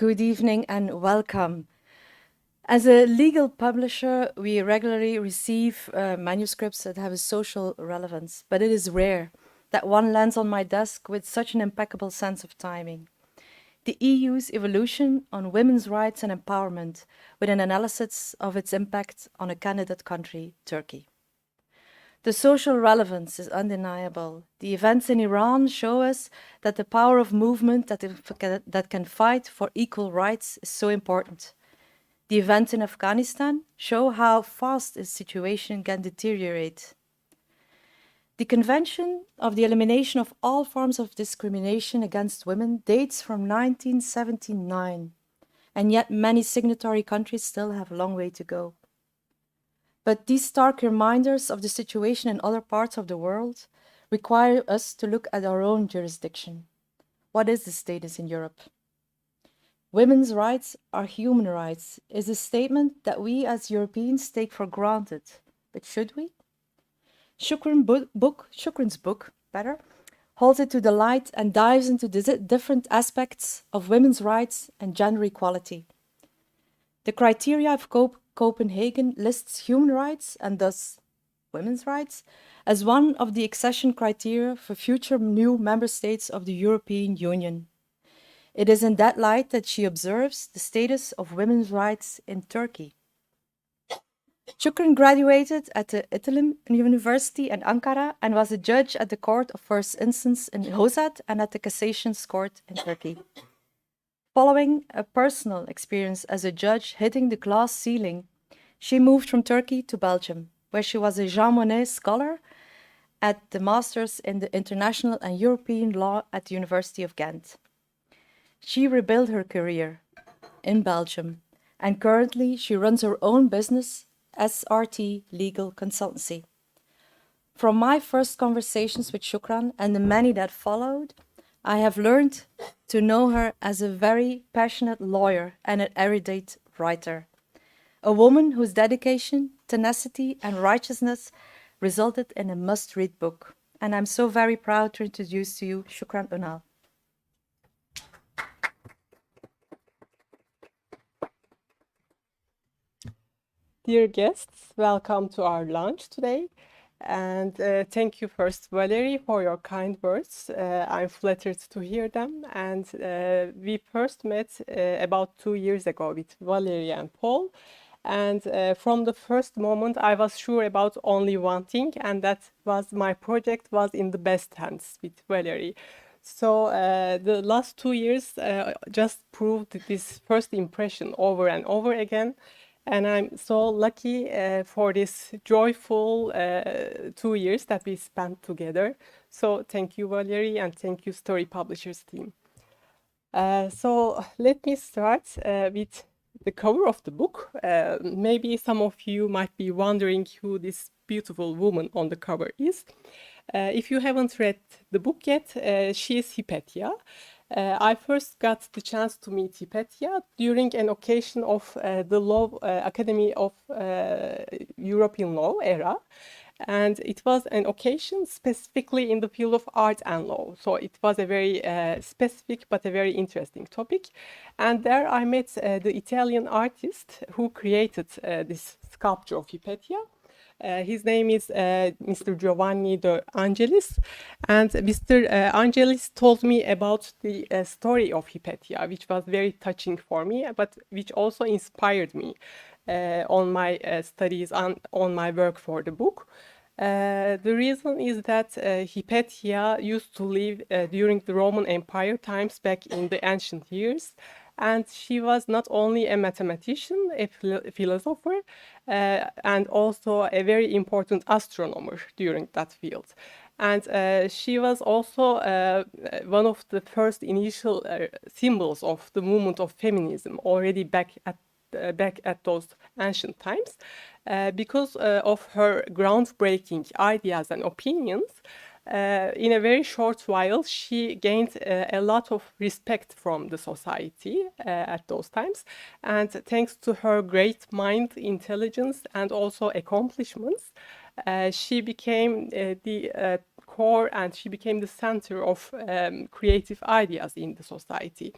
good evening and welcome. As a legal publisher, we regularly receive manuscripts that have a social relevance, but it is rare that one lands on my desk with such an impeccable sense of timing. The EU's evolution on women's rights and empowerment, with an analysis of its impact on a candidate country, Turkey. The social relevance is undeniable. The events in Iran show us that the power of movement that can fight for equal rights is so important. The events in Afghanistan show how fast a situation can deteriorate. The Convention of the Elimination of All Forms of Discrimination Against Women dates from 1979, and yet many signatory countries still have a long way to go. But these stark reminders of the situation in other parts of the world require us to look at our own jurisdiction. What is the status in Europe? Women's rights are human rights is a statement that we as Europeans take for granted. But should we? Şükran's book, holds it to the light and dives into the different aspects of women's rights and gender equality. The criteria of Copenhagen lists human rights, and thus women's rights, as one of the accession criteria for future new member states of the European Union. It is in that light that she observes the status of women's rights in Turkey. Şükran graduated at the İTÜ University in Ankara and was a judge at the Court of First Instance in Hozat and at the Cassation Court in Turkey. Following a personal experience as a judge hitting the glass ceiling, she moved from Turkey to Belgium, where she was a Jean Monnet Scholar at the Masters in the International and European Law at the University of Ghent. She rebuilt her career in Belgium, and currently she runs her own business, SRT Legal Consultancy. From my first conversations with Şükran and the many that followed, I have learned to know her as a very passionate lawyer and an erudite writer, a woman whose dedication, tenacity, and righteousness resulted in a must-read book. And I'm so very proud to introduce to you Şükran Ünal. Dear guests, welcome to our lunch today. And thank you first, Valerie, for your kind words. I'm flattered to hear them. And we first met about 2 years ago with Valerie and Paul. And from the first moment, I was sure about only one thing, and that was my project was in the best hands with Valerie. So the last 2 years just proved this first impression over and over again. And I'm so lucky for this joyful 2 years that we spent together. So thank you, Valerie, and thank you, Story Publishers team. So let me start with the cover of the book. Maybe some of you might be wondering who this beautiful woman on the cover is. If you haven't read the book yet, she is Hypatia. I first got the chance to meet Hypatia during an occasion of the Law Academy of European Law era. And it was an occasion specifically in the field of art and law. So it was a very specific but a very interesting topic. And there I met the Italian artist who created this sculpture of Hypatia. His name is Mr. Giovanni De Angelis, and Mr. Angelis told me about the story of Hypatia, which was very touching for me, but which also inspired me on my studies and on my work for the book. The reason is that Hypatia used to live during the Roman Empire times back in the ancient years. And she was not only a mathematician, a philosopher, and also a very important astronomer during that field. And she was also one of the first initial symbols of the movement of feminism already back at those ancient times. Because of her groundbreaking ideas and opinions, in a very short while, she gained a lot of respect from the society at those times. And thanks to her great mind, intelligence, and also accomplishments, she became the core and she became the center of creative ideas in the society.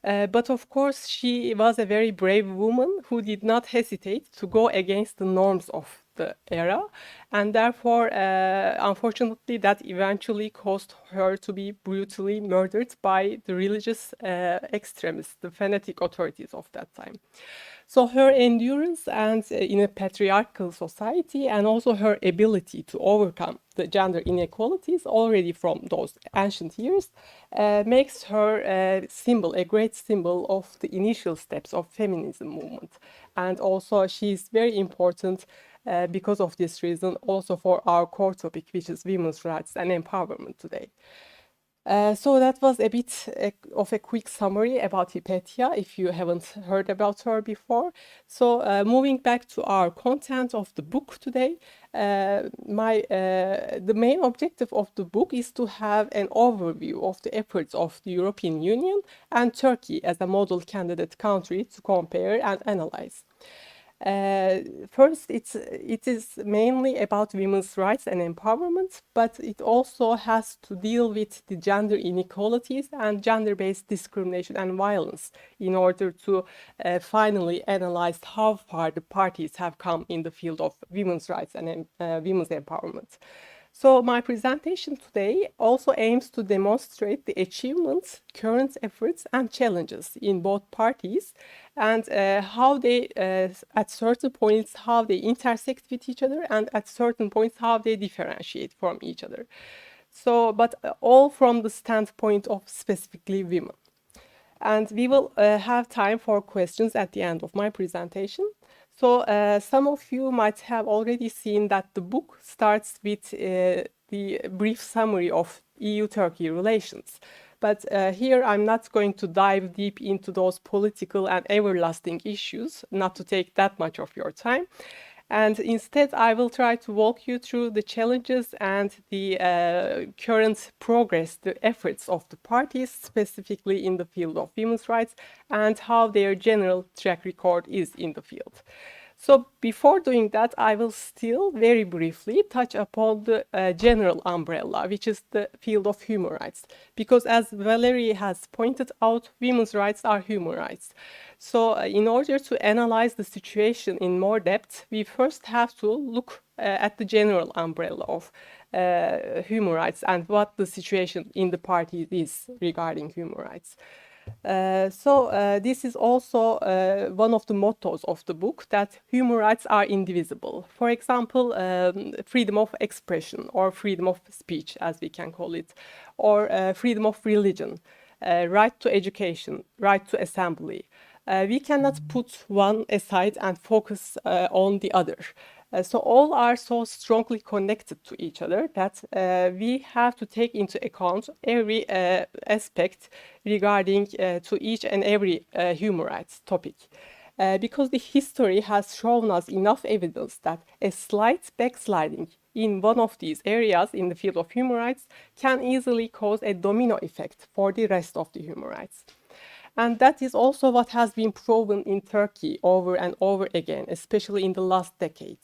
But of course, she was a very brave woman who did not hesitate to go against the norms of the era, and therefore, unfortunately, that eventually caused her to be brutally murdered by the religious extremists, the fanatic authorities of that time. So her endurance and in a patriarchal society, and also her ability to overcome the gender inequalities already from those ancient years, makes her a symbol, a great symbol of the initial steps of feminism movement. And also she's very important because of this reason also for our core topic, which is women's rights and empowerment today. So that was a bit of a quick summary about Hypatia, if you haven't heard about her before. So moving back to our content of the book today, the main objective of the book is to have an overview of the efforts of the European Union and Turkey as a model candidate country to compare and analyze. First, it is mainly about women's rights and empowerment, but it also has to deal with the gender inequalities and gender-based discrimination and violence in order to finally analyze how far the parties have come in the field of women's rights and women's empowerment. So my presentation today also aims to demonstrate the achievements, current efforts, and challenges in both parties, and how they, at certain points, how they intersect with each other, and at certain points, how they differentiate from each other. So, but all from the standpoint of specifically women. And we will have time for questions at the end of my presentation. So some of you might have already seen that the book starts with the brief summary of EU-Turkey relations. But here I'm not going to dive deep into those political and everlasting issues, not to take that much of your time. And instead, I will try to walk you through the challenges and the current progress, the efforts of the parties, specifically in the field of women's rights, and how their general track record is in the field. So before doing that, I will still very briefly touch upon the general umbrella, which is the field of human rights. Because as Valerie has pointed out, women's rights are human rights. So in order to analyze the situation in more depth, we first have to look at the general umbrella of human rights and what the situation in the party is regarding human rights. This is also one of the mottos of the book, that human rights are indivisible. For example, freedom of expression or freedom of speech, as we can call it, or freedom of religion, right to education, right to assembly. We cannot put one aside and focus on the other. So all are so strongly connected to each other that we have to take into account every aspect regarding to each and every human rights topic. Because the history has shown us enough evidence that a slight backsliding in one of these areas in the field of human rights can easily cause a domino effect for the rest of the human rights. And that is also what has been proven in Turkey over and over again, especially in the last decade.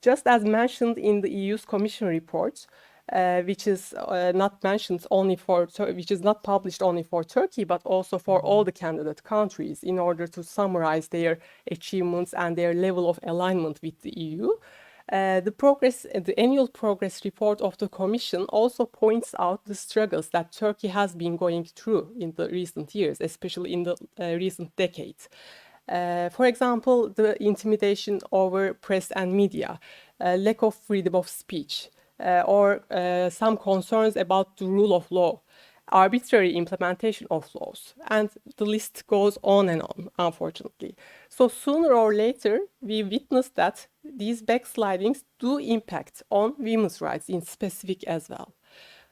Just as mentioned in the EU's Commission report, which is not mentioned only for, which is not published only for Turkey, but also for all the candidate countries in order to summarize their achievements and their level of alignment with the EU. The annual progress report of the Commission also points out the struggles that Turkey has been going through in the recent years, especially in the recent decades. For example, the intimidation over press and media, lack of freedom of speech, or some concerns about the rule of law, arbitrary implementation of laws, and the list goes on and on, unfortunately. So sooner or later, we witness that these backslidings do impact on women's rights in specific as well.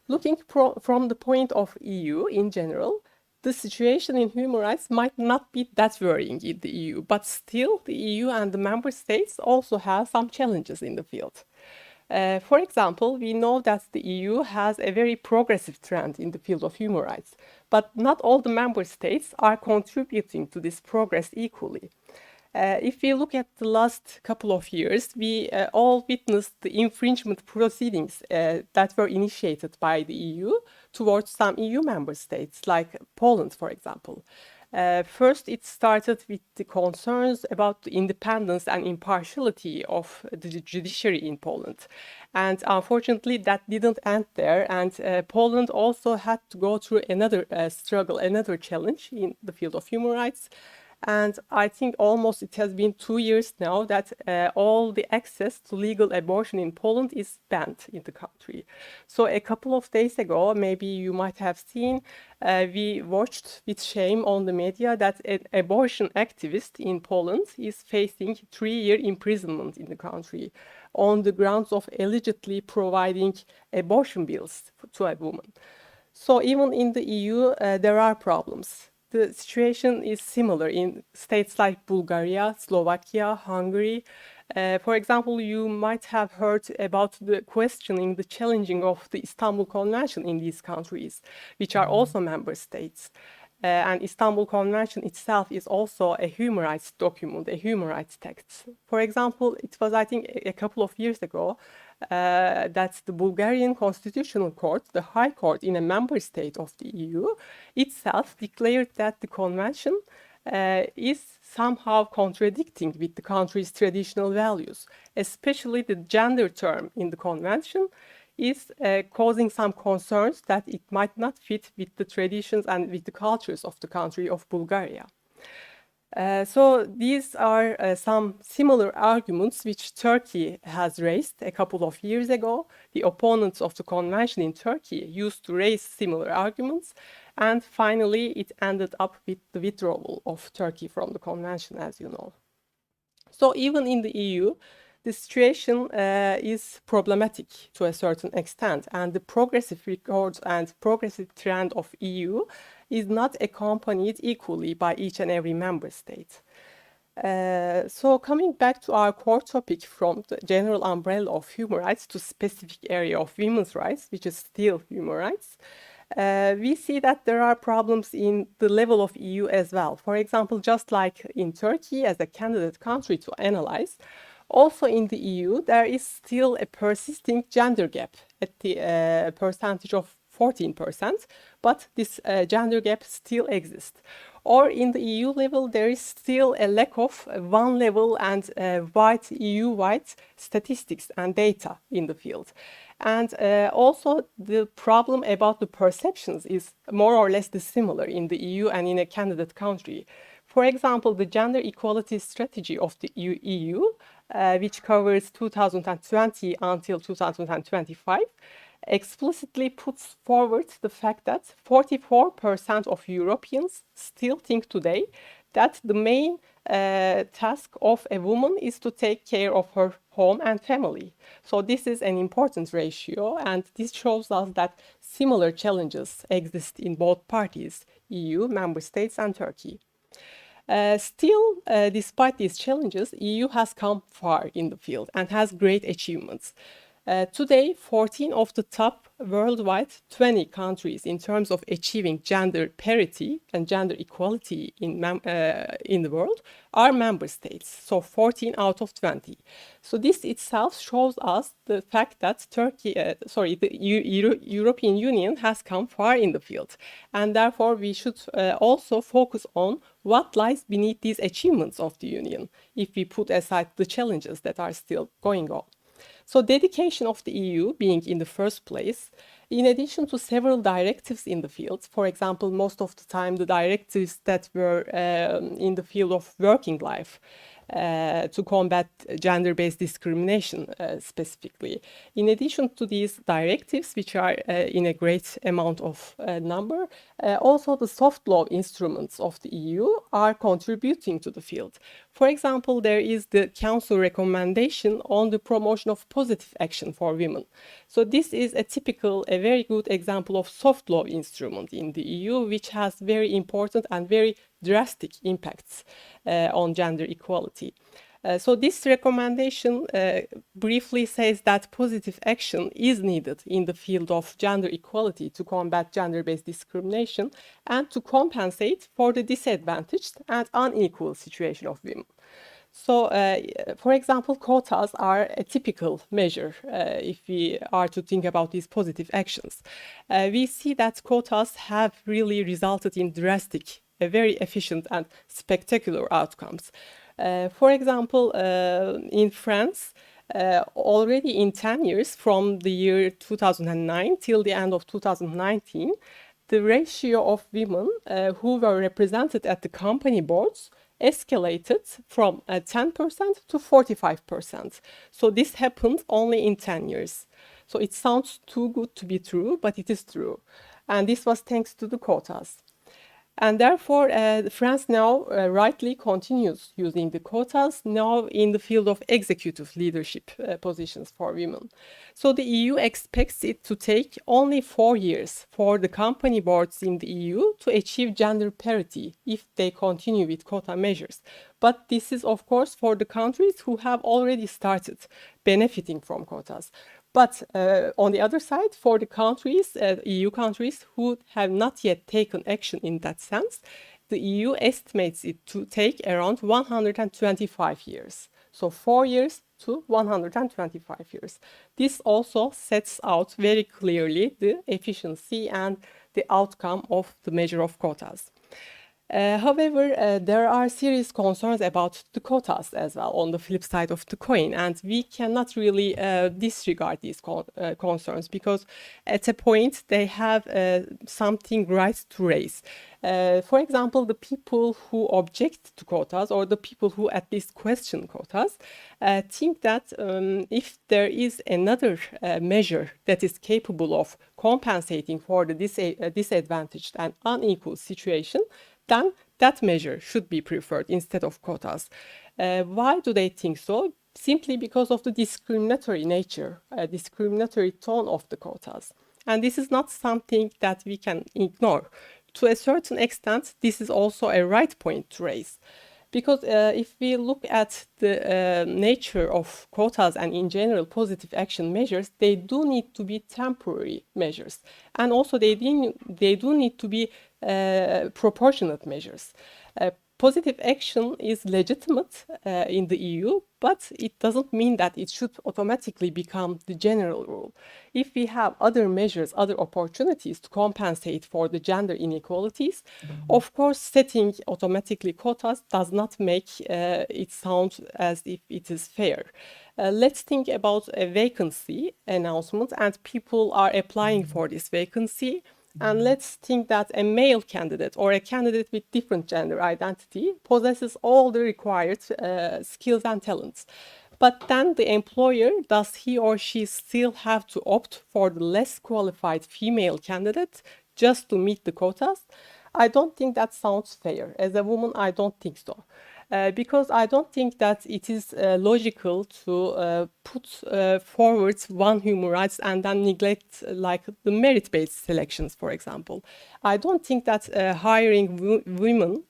Looking from the point of EU in general, the situation in human rights might not be that worrying in the EU, but still the EU and the member states also have some challenges in the field. For example, we know that the EU has a very progressive trend in the field of human rights, but not all the member states are contributing to this progress equally. If we look at the last couple of years, we all witnessed the infringement proceedings that were initiated by the EU towards some EU member states, like Poland, for example. First, it started with the concerns about the independence and impartiality of the judiciary in Poland. And unfortunately, that didn't end there. And Poland also had to go through another struggle, another challenge in the field of human rights. And I think almost it has been 2 years now that all the access to legal abortion in Poland is banned in the country. So a couple of days ago, maybe you might have seen, we watched with shame on the media that an abortion activist in Poland is facing 3-year imprisonment in the country on the grounds of allegedly providing abortion bills to a woman. So even in the EU, there are problems. The situation is similar in states like Bulgaria, Slovakia, Hungary. For example, you might have heard about the questioning, the challenging of the Istanbul Convention in these countries, which are also member states. And Istanbul Convention itself is also a human rights document, a human rights text. For example, it was, I think, a couple of years ago that the Bulgarian Constitutional Court, the High Court in a member state of the EU, itself declared that the convention is somehow contradicting with the country's traditional values, especially the gender term in the convention is causing some concerns that it might not fit with the traditions and with the cultures of the country of Bulgaria. So these are some similar arguments which Turkey has raised a couple of years ago. The opponents of the convention in Turkey used to raise similar arguments, and finally it ended up with the withdrawal of Turkey from the convention, as you know. So even in the EU, the situation is problematic to a certain extent, and the progressive records and progressive trend of EU is not accompanied equally by each and every member state. So coming back to our core topic from the general umbrella of human rights to specific area of women's rights, which is still human rights, we see that there are problems in the level of EU as well. For example, just like in Turkey as a candidate country to analyze, also in the EU, there is still a persisting gender gap at the percentage of 14%, but this gender gap still exists. Or in the EU level, there is still a lack of one level and wide EU-wide statistics and data in the field. And also the problem about the perceptions is more or less similar in the EU and in a candidate country. For example, the gender equality strategy of the EU, which covers 2020 until 2025, explicitly puts forward the fact that 44% of Europeans still think today that the main task of a woman is to take care of her home and family. So this is an important ratio, and this shows us that similar challenges exist in both parties, EU, member states, and Turkey. Still, despite these challenges, EU has come far in the field and has great achievements. Today, 14 of the top worldwide 20 countries in terms of achieving gender parity and gender equality in the world are member states, so 14 out of 20. So this itself shows us the fact that the European Union has come far in the field, and therefore we should also focus on what lies beneath these achievements of the Union if we put aside the challenges that are still going on. So dedication of the EU being in the first place, in addition to several directives in the field, for example, most of the time the directives that were in the field of working life to combat gender-based discrimination specifically. In addition to these directives, which are in a great amount of number, also the soft law instruments of the EU are contributing to the field. For example, there is the Council recommendation on the promotion of positive action for women. So this is a very good example of soft law instrument in the EU, which has very important and very drastic impacts on gender equality. So this recommendation briefly says that positive action is needed in the field of gender equality to combat gender-based discrimination and to compensate for the disadvantaged and unequal situation of women. So, for example, quotas are a typical measure if we are to think about these positive actions. We see that quotas have really resulted in drastic a very efficient and spectacular outcomes. For example, in France, already in 10 years, from the year 2009 till the end of 2019, the ratio of women who were represented at the company boards escalated from 10% to 45%. So this happened only in 10 years. So it sounds too good to be true, but it is true. And this was thanks to the quotas. And therefore, France now rightly continues using the quotas now in the field of executive leadership positions for women. So the EU expects it to take only 4 years for the company boards in the EU to achieve gender parity if they continue with quota measures. But this is, of course, for the countries who have already started benefiting from quotas. But on the other side, for the countries, EU countries who have not yet taken action in that sense, the EU estimates it to take around 125 years. So 4 years to 125 years. This also sets out very clearly the efficiency and the outcome of the measure of quotas. However, there are serious concerns about the quotas as well on the flip side of the coin, and we cannot really disregard these concerns because at a point they have something right to raise. For example, the people who object to quotas or the people who at least question quotas think that if there is another measure that is capable of compensating for the disadvantaged and unequal situation, then that measure should be preferred instead of quotas. Why do they think so? Simply because of the discriminatory nature, discriminatory tone of the quotas. And this is not something that we can ignore. To a certain extent, this is also a right point to raise. Because if we look at the nature of quotas and in general positive action measures, they do need to be temporary measures. And also they do need to be proportionate measures. Positive action is legitimate in the EU, but it doesn't mean that it should automatically become the general rule. If we have other measures, other opportunities to compensate for the gender inequalities, of course, setting automatically quotas does not make it sound as if it is fair. Let's think about a vacancy announcement and people are applying for this vacancy. And let's think that a male candidate or a candidate with different gender identity possesses all the required skills and talents. But then the employer, does he or she still have to opt for the less qualified female candidate just to meet the quotas? I don't think that sounds fair. As a woman, I don't think so. Because I don't think that it is logical to put forward one human rights and then neglect like the merit-based selections, for example. I don't think that hiring women,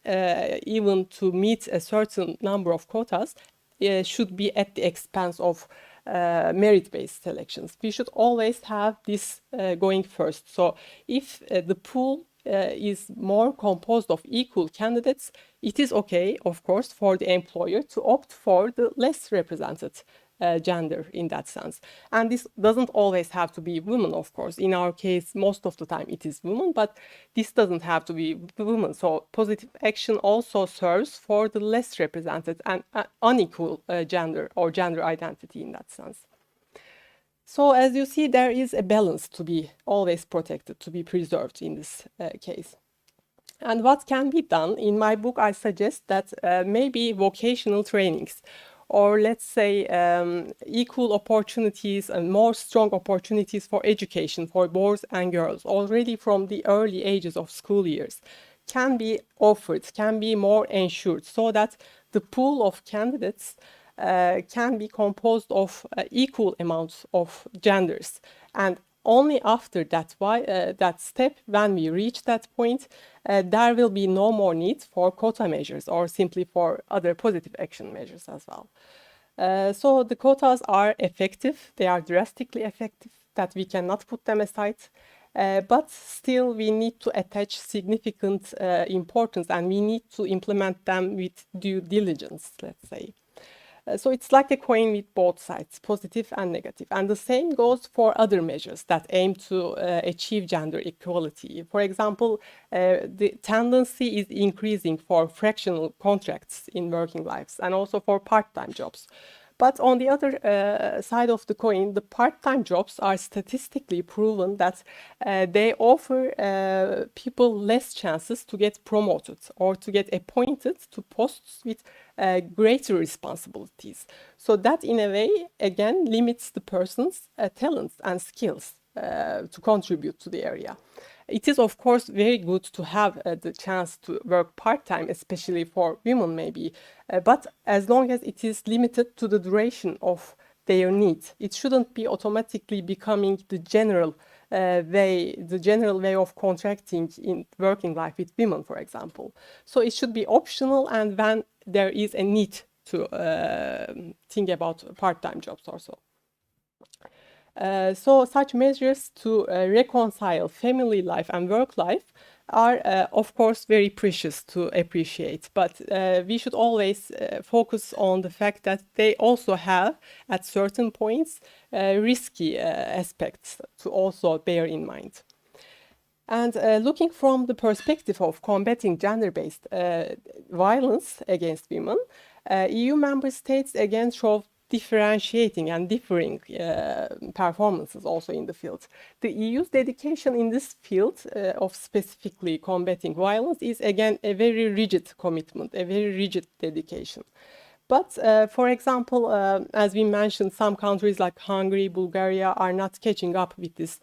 even to meet a certain number of quotas, should be at the expense of merit-based selections. We should always have this going first. So if the pool is more composed of equal candidates, it is okay, of course, for the employer to opt for the less represented gender in that sense. And this doesn't always have to be women, of course. In our case, most of the time it is women, but this doesn't have to be women. So positive action also serves for the less represented and unequal gender or gender identity in that sense. So as you see, there is a balance to be always protected, to be preserved in this case. And what can be done? In my book, I suggest that maybe vocational trainings, or let's say equal opportunities and more strong opportunities for education for boys and girls already from the early ages of school years can be offered, can be more ensured, so that the pool of candidates can be composed of equal amounts of genders. And only after that step, when we reach that point, there will be no more need for quota measures or simply for other positive action measures as well. So the quotas are effective, they are drastically effective, that we cannot put them aside. But still we need to attach significant importance and we need to implement them with due diligence, let's say. So it's like a coin with both sides, positive and negative. And the same goes for other measures that aim to achieve gender equality. For example, the tendency is increasing for fractional contracts in working lives and also for part-time jobs. But on the other side of the coin, the part-time jobs are statistically proven that they offer people less chances to get promoted or to get appointed to posts with greater responsibilities. So that, in a way, again, limits the person's talents and skills to contribute to the area. It is, of course, very good to have the chance to work part-time, especially for women maybe, but as long as it is limited to the duration of their need. It shouldn't be automatically becoming the general way of contracting in working life with women, for example. So it should be optional, and when there is a need to think about part-time jobs also. So such measures to reconcile family life and work life are, of course, very precious to appreciate. But we should always focus on the fact that they also have, at certain points, risky aspects to also bear in mind. And looking from the perspective of combating gender-based violence against women, EU member states again show differentiating and differing performances also in the field. The EU's dedication in this field of specifically combating violence is again a very rigid commitment, a very rigid dedication. But for example, as we mentioned, some countries like Hungary, Bulgaria are not catching up with this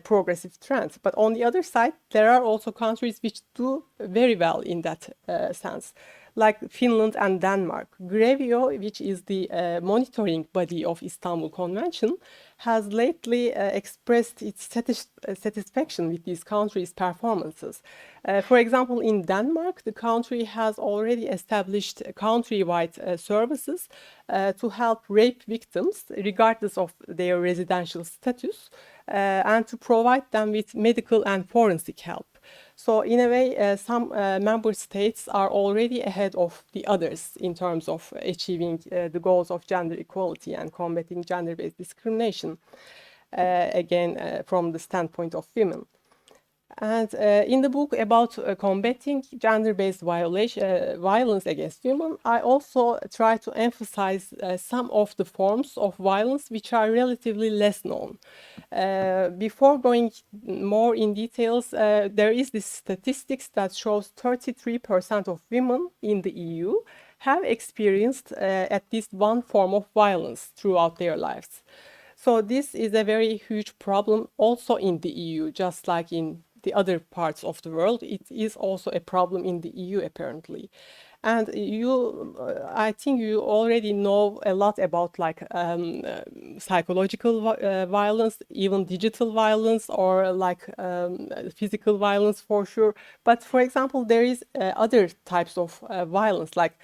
progressive trend. But on the other side, there are also countries which do very well in that sense, like Finland and Denmark. Grevio, which is the monitoring body of Istanbul Convention, has lately expressed its satisfaction with these countries' performances. For example, in Denmark, the country has already established country-wide services to help rape victims, regardless of their residential status, and to provide them with medical and forensic help. So in a way, some member states are already ahead of the others in terms of achieving the goals of gender equality and combating gender-based discrimination, again, from the standpoint of women. And in the book about combating gender-based violence against women, I also try to emphasize some of the forms of violence which are relatively less known. Before going more in details, there is this statistics that shows 33% of women in the EU have experienced at least one form of violence throughout their lives. So this is a very huge problem also in the EU, just like in the other parts of the world. It is also a problem in the EU, apparently. And I think you already know a lot about like psychological violence, even digital violence, or like physical violence for sure. But for example, there is other types of violence, like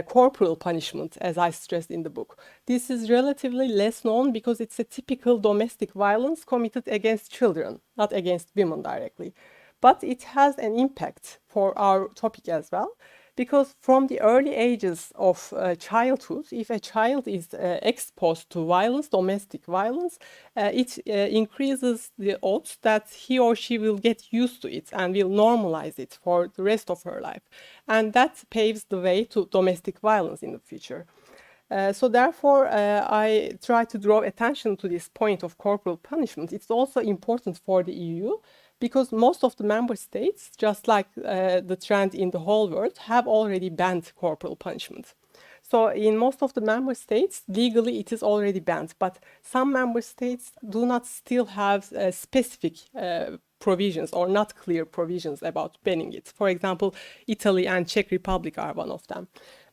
corporal punishment, as I stressed in the book. This is relatively less known because it's a typical domestic violence committed against children, not against women directly. But it has an impact for our topic as well, because from the early ages of childhood, if a child is exposed to violence, domestic violence, it increases the odds that he or she will get used to it and will normalize it for the rest of her life. And that paves the way to domestic violence in the future. So therefore, I try to draw attention to this point of corporal punishment. It's also important for the EU, because most of the member states, just like the trend in the whole world, have already banned corporal punishment. So in most of the member states, legally it is already banned, but some member states do not still have specific provisions or not clear provisions about banning it. For example, Italy and Czech Republic are one of them.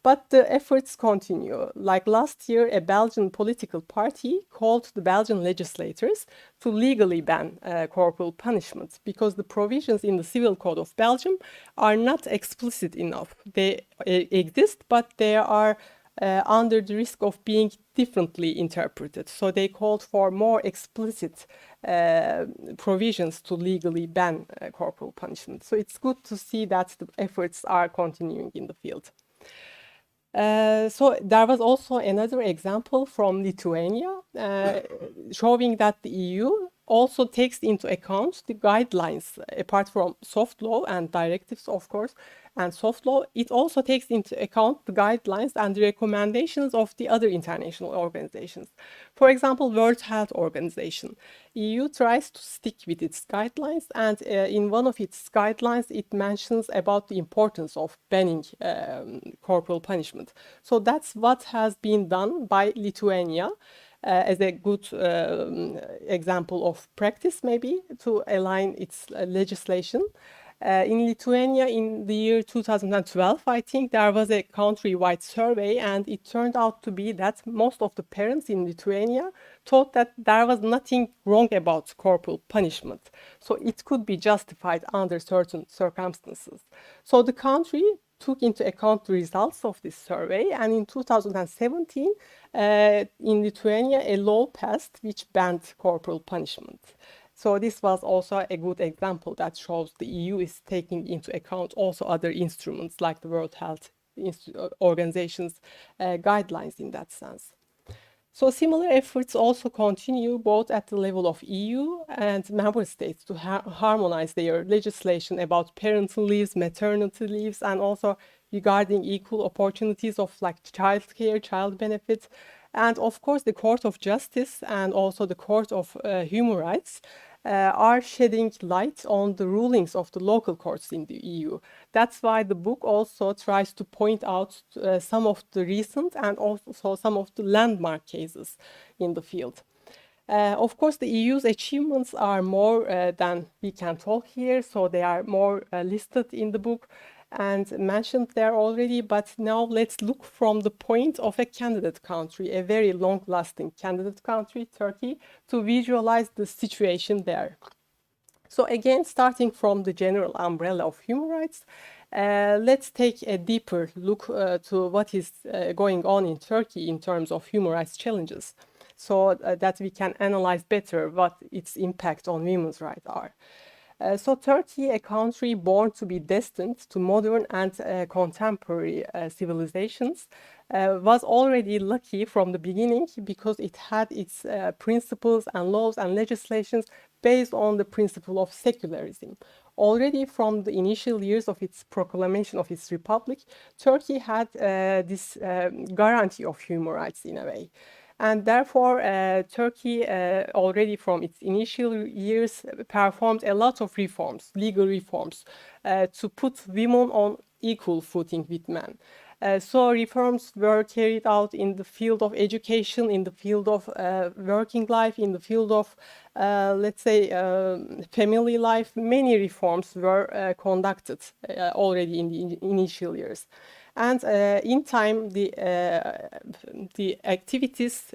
But the efforts continue. Like last year, a Belgian political party called the Belgian legislators to legally ban corporal punishment, because the provisions in the Civil Code of Belgium are not explicit enough. They exist, but they are under the risk of being differently interpreted. So they called for more explicit provisions to legally ban corporal punishment. So it's good to see that the efforts are continuing in the field. So there was also another example from Lithuania showing that the EU also takes into account the guidelines, apart from soft law and directives, of course, and soft law, it also takes into account the guidelines and the recommendations of the other international organizations. For example, World Health Organization. EU tries to stick with its guidelines, and in one of its guidelines, it mentions about the importance of banning corporal punishment. So that's what has been done by Lithuania. As a good example of practice, maybe, to align its legislation. In Lithuania, in the year 2012, I think there was a country-wide survey, and it turned out to be that most of the parents in Lithuania thought that there was nothing wrong about corporal punishment. So it could be justified under certain circumstances. So the country took into account the results of this survey, and in 2017, in Lithuania, a law passed which banned corporal punishment. So this was also a good example that shows the EU is taking into account also other instruments like the World Health Organization's guidelines in that sense. So similar efforts also continue both at the level of EU and member states to harmonize their legislation about parental leaves, maternity leaves, and also regarding equal opportunities of like child care, child benefits. And of course, the Court of Justice and also the Court of Human Rights are shedding light on the rulings of the local courts in the EU. That's why the book also tries to point out some of the recent and also some of the landmark cases in the field. Of course, the EU's achievements are more than we can talk here, so they are more listed in the book and mentioned there already, but now let's look from the point of a candidate country, a very long-lasting candidate country, Turkey, to visualize the situation there. So again, starting from the general umbrella of human rights, let's take a deeper look to what is going on in Turkey in terms of human rights challenges, so that we can analyze better what its impact on women's rights are. So Turkey, a country born to be destined to modern and contemporary civilizations, was already lucky from the beginning because it had its principles and laws and legislations based on the principle of secularism. Already from the initial years of its proclamation of its republic, Turkey had this guarantee of human rights in a way. And therefore, Turkey, already from its initial years, performed a lot of reforms, legal reforms, to put women on equal footing with men. So reforms were carried out in the field of education, in the field of working life, in the field of, let's say, family life. Many reforms were conducted already in the initial years. And in time, the activities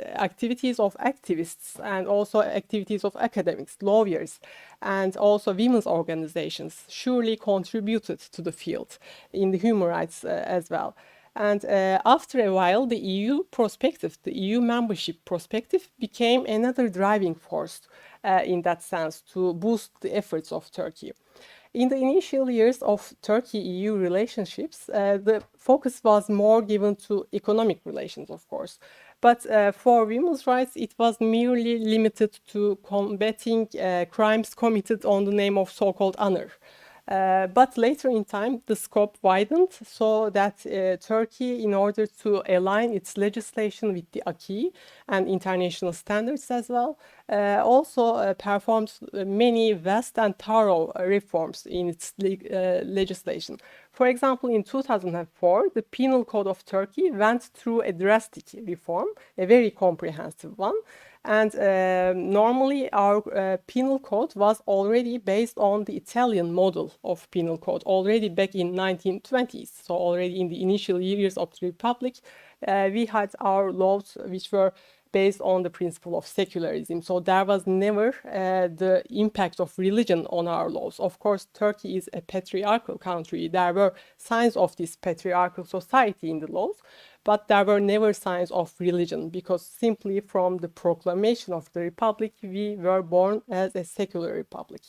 of activists and also activities of academics, lawyers, and also women's organizations surely contributed to the field in the human rights as well. And after a while, the EU perspective, the EU membership perspective became another driving force in that sense to boost the efforts of Turkey. In the initial years of Turkey-EU relationships, the focus was more given to economic relations, of course. But for women's rights, it was merely limited to combating crimes committed on the name of so-called honor. But later in time, the scope widened so that Turkey, in order to align its legislation with the acquis and international standards as well, also performed many vast and thorough reforms in its legislation. For example, in 2004, the Penal Code of Turkey went through a drastic reform, a very comprehensive one. And normally our penal code was already based on the Italian model of penal code already back in 1920s. So already in the initial years of the Republic, we had our laws which were based on the principle of secularism. So there was never the impact of religion on our laws. Of course, Turkey is a patriarchal country. There were signs of this patriarchal society in the laws, but there were never signs of religion because simply from the proclamation of the republic, we were born as a secular republic.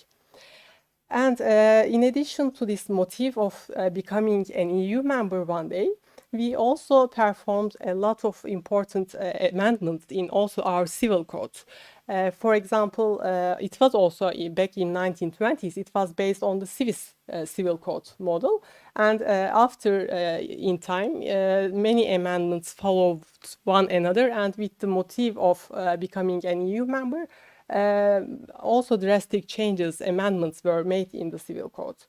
And in addition to this motive of becoming an EU member one day, we also performed a lot of important amendments in also our civil code. For example, it was also back in 1920s, it was based on the civil code model. And after, in time, many amendments followed one another, and with the motive of becoming an EU member, also drastic changes, amendments were made in the civil code.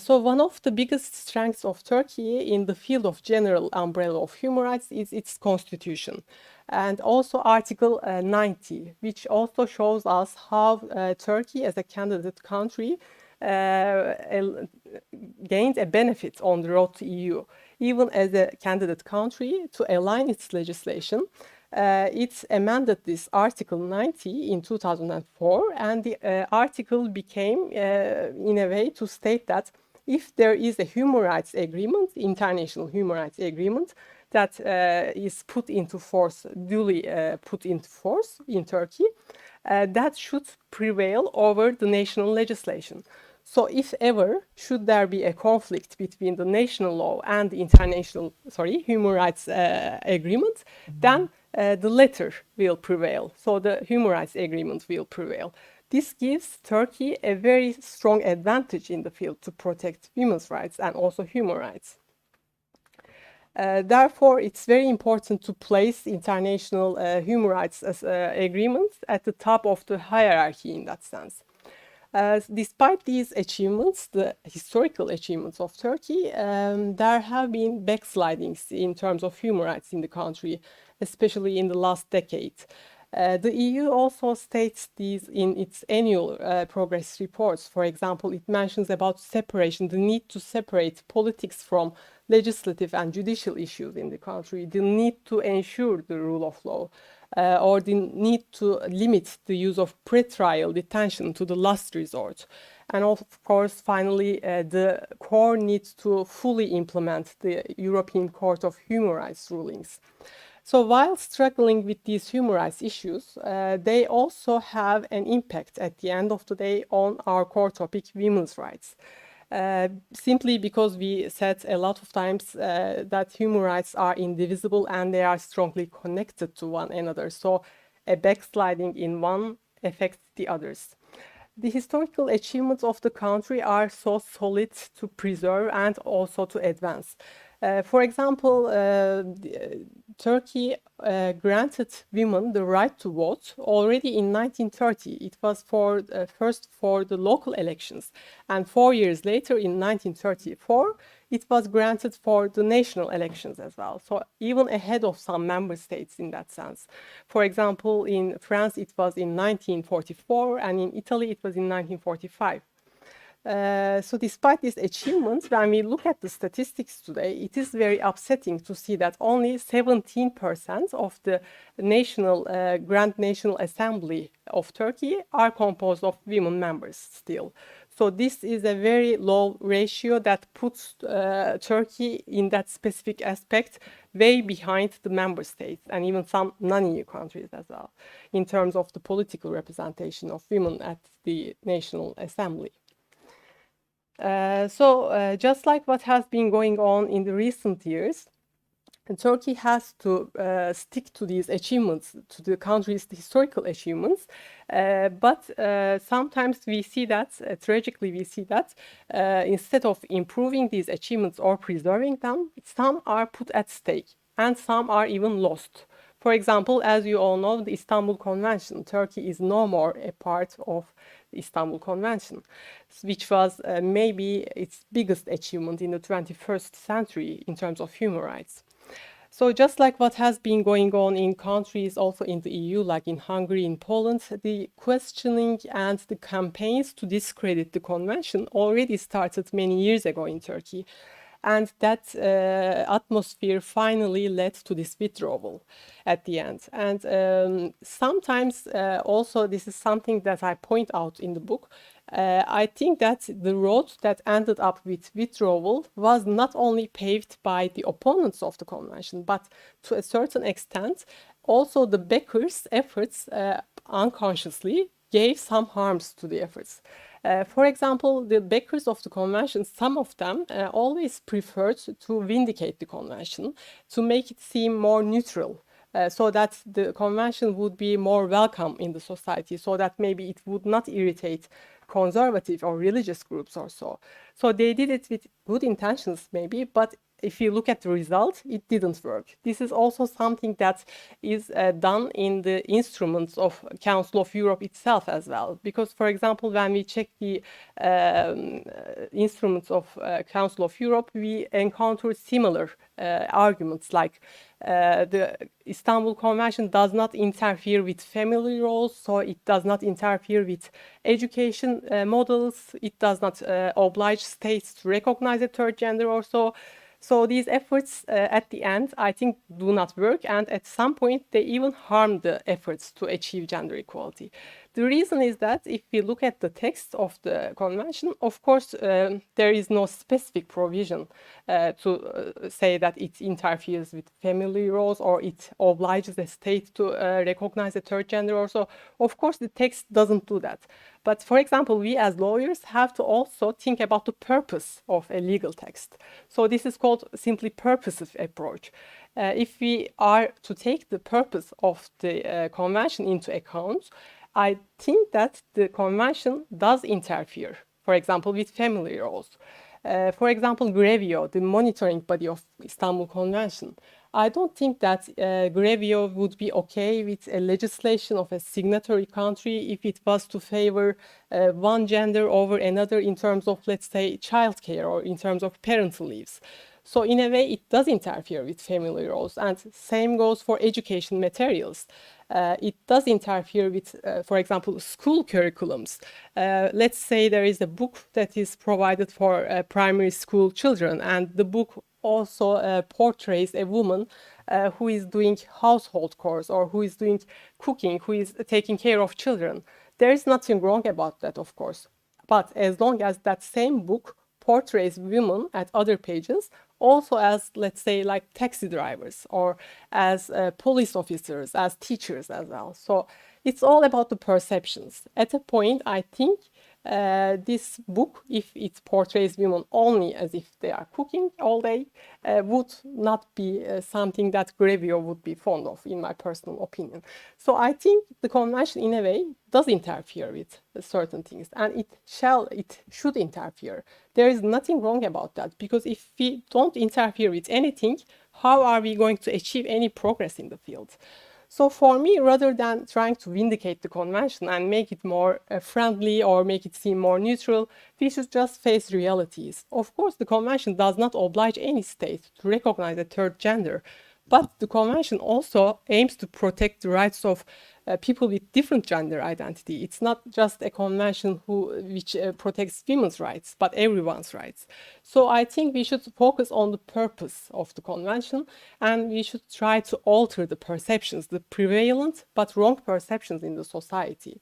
So one of the biggest strengths of Turkey in the field of general umbrella of human rights is its constitution, and also Article 90, which also shows us how Turkey as a candidate country gained a benefit on the road to EU. Even as a candidate country, to align its legislation, it amended this Article 90 in 2004, and the article became, in a way, to state that if there is a human rights agreement, international human rights agreement, that is put into force, duly put into force in Turkey, that should prevail over the national legislation. So if ever should there be a conflict between the national law and the international, human rights agreement, then the latter will prevail. So the human rights agreement will prevail. This gives Turkey a very strong advantage in the field to protect women's rights and also human rights. Therefore, it's very important to place international human rights agreements at the top of the hierarchy in that sense. Despite these achievements, the historical achievements of Turkey, there have been backslidings in terms of human rights in the country, especially in the last decade. The EU also states these in its annual progress reports. For example, it mentions about separation, the need to separate politics from legislative and judicial issues in the country, the need to ensure the rule of law, or the need to limit the use of pre-trial detention to the last resort. And of course, finally, the core needs to fully implement the European Court of Human Rights rulings. So while struggling with these human rights issues, they also have an impact at the end of the day on our core topic, women's rights. Simply because we said a lot of times that human rights are indivisible and they are strongly connected to one another. So a backsliding in one affects the others. The historical achievements of the country are so solid to preserve and also to advance. For example, Turkey granted women the right to vote already in 1930. It was first for the local elections, and 4 years later, in 1934, it was granted for the national elections as well. So even ahead of some member states in that sense. For example, in France, it was in 1944, and in Italy, it was in 1945. So despite these achievements, when we look at the statistics today, it is very upsetting to see that only 17% of the Grand National Assembly of Turkey are composed of women members still. So this is a very low ratio that puts Turkey in that specific aspect way behind the member states and even some non-EU countries as well, in terms of the political representation of women at the National Assembly. Just like what has been going on in the recent years, Turkey has to stick to these achievements, to the country's historical achievements. But sometimes we see that, tragically we see that, instead of improving these achievements or preserving them, some are put at stake and some are even lost. For example, as you all know, the Istanbul Convention, Turkey is no more a part of the Istanbul Convention, which was maybe its biggest achievement in the 21st century in terms of human rights. So just like what has been going on in countries also in the EU, like in Hungary, in Poland, the questioning and the campaigns to discredit the convention already started many years ago in Turkey. And that atmosphere finally led to this withdrawal at the end. And sometimes also this is something that I point out in the book. I think that the road that ended up with withdrawal was not only paved by the opponents of the convention, but to a certain extent, also the backers' efforts unconsciously gave some harms to the efforts. For example, the backers of the convention, some of them always preferred to vindicate the convention, to make it seem more neutral, so that the convention would be more welcome in the society, so that maybe it would not irritate conservative or religious groups or so. So they did it with good intentions maybe, but if you look at the result, it didn't work. This is also something that is done in the instruments of Council of Europe itself as well. Because, for example, when we check the instruments of Council of Europe, we encounter similar arguments like the Istanbul Convention does not interfere with family roles, so it does not interfere with education models, it does not oblige states to recognize a third gender or so. So these efforts at the end, I think, do not work, and at some point they even harm the efforts to achieve gender equality. The reason is that if we look at the text of the convention, of course, there is no specific provision to say that it interferes with family roles or it obliges a state to recognize a third gender or so. Of course, the text doesn't do that. But for example, we as lawyers have to also think about the purpose of a legal text. So this is called simply purposive approach. If we are to take the purpose of the convention into account, I think that the convention does interfere, for example, with family roles. For example, Grevio, the monitoring body of Istanbul Convention, I don't think that Grevio would be okay with a legislation of a signatory country if it was to favor one gender over another in terms of, let's say, childcare or in terms of parental leaves. So in a way, it does interfere with family roles, and same goes for education materials. It does interfere with, for example, school curriculums. Let's say there is a book that is provided for primary school children, and the book also portrays a woman who is doing household chores or who is doing cooking, who is taking care of children. There is nothing wrong about that, of course. But as long as that same book portrays women at other pages also as, let's say, like taxi drivers or as police officers, as teachers as well. So it's all about the perceptions. At a point, I think this book, if it portrays women only as if they are cooking all day, would not be something that Grevio would be fond of, in my personal opinion. So I think the convention, in a way, does interfere with certain things, and it should interfere. There is nothing wrong about that, because if we don't interfere with anything, how are we going to achieve any progress in the field? So for me, rather than trying to vindicate the convention and make it more friendly or make it seem more neutral, we should just face realities. Of course, the convention does not oblige any state to recognize a third gender, but the convention also aims to protect the rights of people with different gender identity. It's not just a convention which protects women's rights, but everyone's rights. So I think we should focus on the purpose of the convention, and we should try to alter the perceptions, the prevalent but wrong perceptions in the society.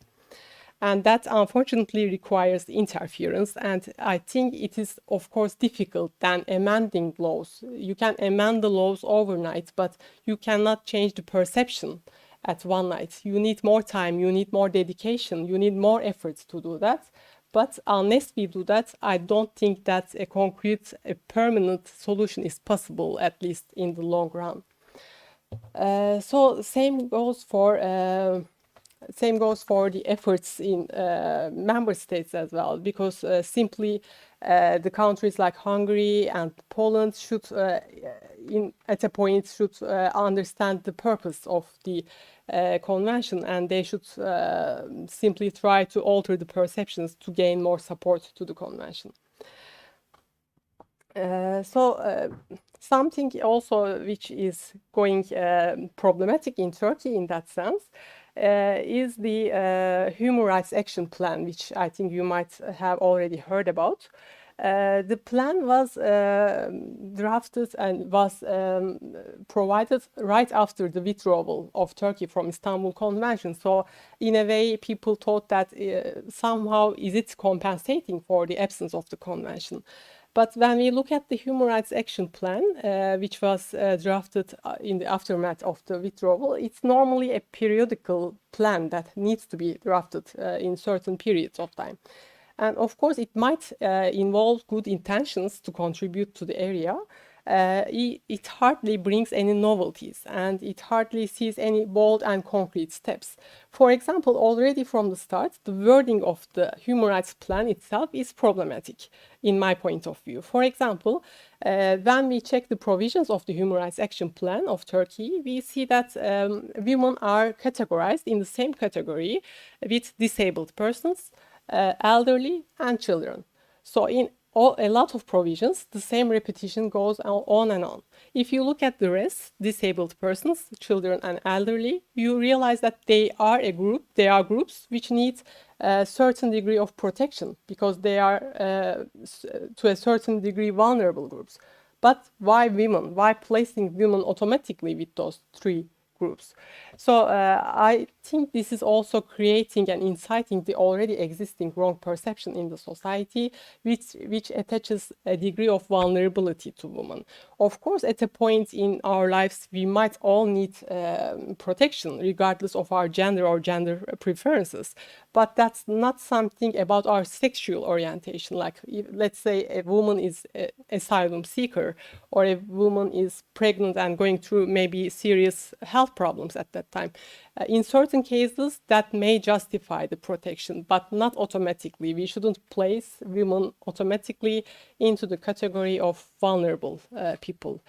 And that unfortunately requires interference, and I think it is, of course, difficult than amending laws. You can amend the laws overnight, but you cannot change the perception at one night. You need more time, you need more dedication, you need more efforts to do that. But unless we do that, I don't think that a concrete, a permanent solution is possible, at least in the long run. So same goes for the efforts in member states as well, because simply the countries like Hungary and Poland should, at a point, should understand the purpose of the convention, and they should simply try to alter the perceptions to gain more support to the convention. Something also which is going problematic in Turkey in that sense is the Human Rights Action Plan, which I think you might have already heard about. The plan was drafted and was provided right after the withdrawal of Turkey from Istanbul Convention. So in a way, people thought that somehow is it compensating for the absence of the convention. But when we look at the Human Rights Action Plan, which was drafted in the aftermath of the withdrawal, it's normally a periodical plan that needs to be drafted in certain periods of time. And of course, it might involve good intentions to contribute to the area. It hardly brings any novelties, and it hardly sees any bold and concrete steps. For example, already from the start, the wording of the human rights plan itself is problematic, in my point of view. For example, when we check the provisions of the Human Rights Action Plan of Turkey, we see that women are categorized in the same category with disabled persons, elderly, and children. So in a lot of provisions, the same repetition goes on and on. If you look at the rest, disabled persons, children, and elderly, you realize that they are a group, they are groups which need a certain degree of protection because they are to a certain degree vulnerable groups. But why women? Why placing women automatically with those three groups? So I think this is also creating and inciting the already existing wrong perception in the society, which attaches a degree of vulnerability to women. Of course, at a point in our lives, we might all need protection, regardless of our gender or gender preferences. But that's not something about our sexual orientation. Like, let's say a woman is an asylum seeker, or a woman is pregnant and going through maybe serious health problems at that time. In certain cases, that may justify the protection, but not automatically. We shouldn't place women automatically into the category of vulnerable people.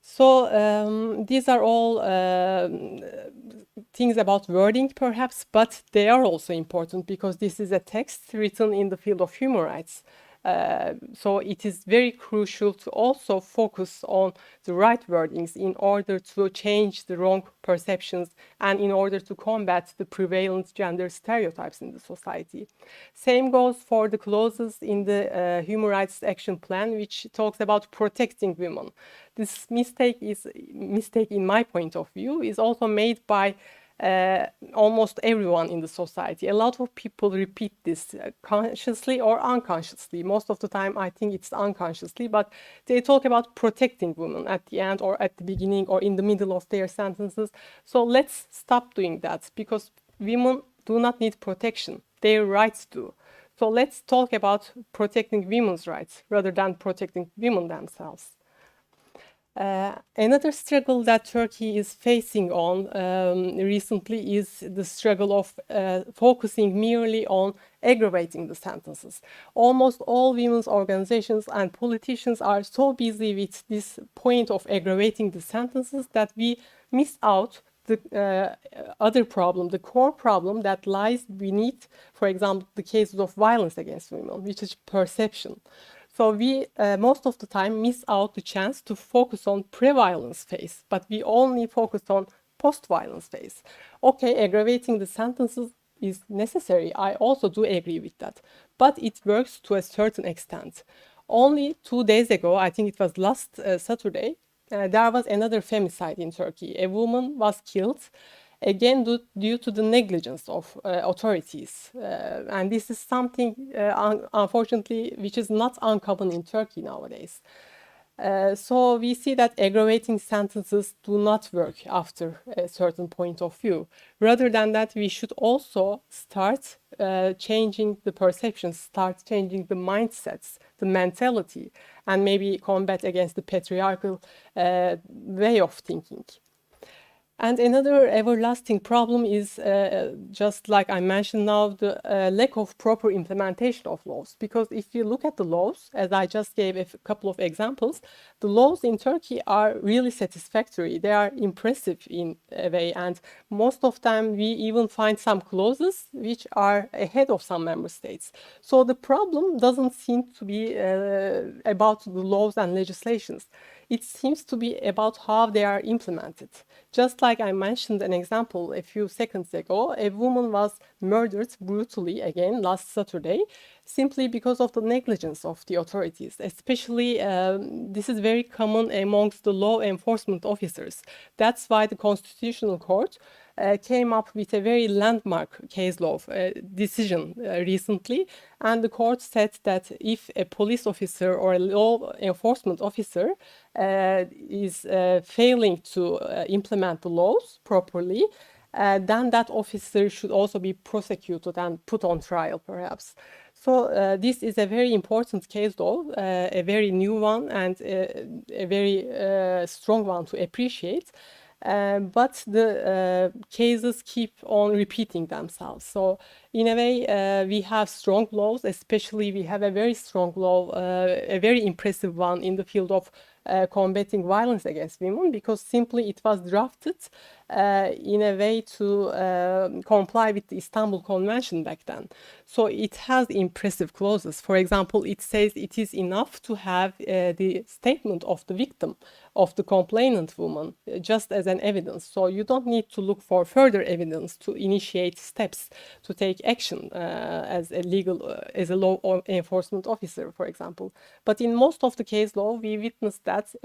So these are all things about wording, perhaps, but they are also important because this is a text written in the field of human rights. So it is very crucial to also focus on the right wordings in order to change the wrong perceptions and in order to combat the prevalent gender stereotypes in the society. Same goes for the clauses in the Human Rights Action Plan, which talks about protecting women. This mistake, in my point of view, is also made by almost everyone in the society. A lot of people repeat this consciously or unconsciously. Most of the time, I think it's unconsciously, but they talk about protecting women at the end or at the beginning or in the middle of their sentences. So let's stop doing that because women do not need protection. Their rights do. So let's talk about protecting women's rights rather than protecting women themselves. Another struggle that Turkey is facing on recently is the struggle of focusing merely on aggravating the sentences. Almost all women's organizations and politicians are so busy with this point of aggravating the sentences that we miss out the other problem, the core problem that lies beneath, for example, the cases of violence against women, which is perception. So we most of the time miss out the chance to focus on pre-violence phase, but we only focus on post-violence phase. Okay, aggravating the sentences is necessary. I also do agree with that, but it works to a certain extent. Only 2 days ago, I think it was last Saturday, there was another femicide in Turkey. A woman was killed, again due to the negligence of authorities. And this is something, unfortunately, which is not uncommon in Turkey nowadays. So we see that aggravating sentences do not work after a certain point of view. Rather than that, we should also start changing the perceptions, start changing the mindsets, the mentality, and maybe combat against the patriarchal way of thinking. And another everlasting problem is, just like I mentioned now, the lack of proper implementation of laws. Because if you look at the laws, as I just gave a couple of examples, the laws in Turkey are really satisfactory. They are impressive in a way. And most of them, we even find some clauses which are ahead of some member states. So the problem doesn't seem to be about the laws and legislations. It seems to be about how they are implemented. Just like I mentioned an example a few seconds ago, a woman was murdered brutally again last Saturday, simply because of the negligence of the authorities. Especially, this is very common amongst the law enforcement officers. That's why the Constitutional Court came up with a very landmark case law decision recently, and the court said that if a police officer or a law enforcement officer is failing to implement the laws properly, then that officer should also be prosecuted and put on trial, perhaps. So this is a very important case law, a very new one and a very strong one to appreciate. But the cases keep on repeating themselves. So in a way, we have strong laws, especially we have a very strong law, a very impressive one in the field of combating violence against women, because simply it was drafted in a way to comply with the Istanbul Convention back then. So it has impressive clauses. For example, it says it is enough to have the statement of the victim, of the complainant woman, just as an evidence. So you don't need to look for further evidence to initiate steps to take action as a as a law enforcement officer, for example. But in most of the case law, we witness that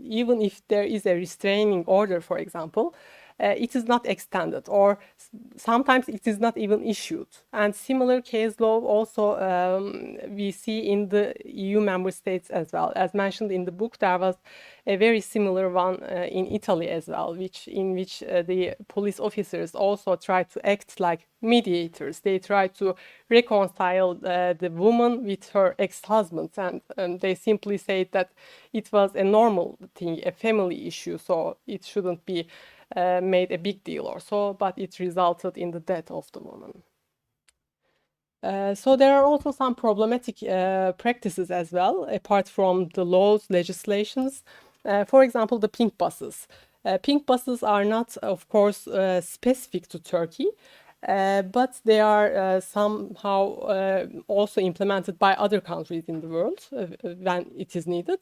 even if there is a restraining order, for example, it is not extended, or sometimes it is not even issued. And similar case law also we see in the EU member states as well. As mentioned in the book, there was a very similar one in Italy as well, in which the police officers also try to act like mediators. They try to reconcile the woman with her ex-husband, and they simply say that it was a normal thing, a family issue, so it shouldn't be made a big deal or so, but it resulted in the death of the woman. So there are also some problematic practices as well, apart from the laws, legislations. For example, the pink buses. Pink buses are not, of course, specific to Turkey, but they are somehow also implemented by other countries in the world when it is needed.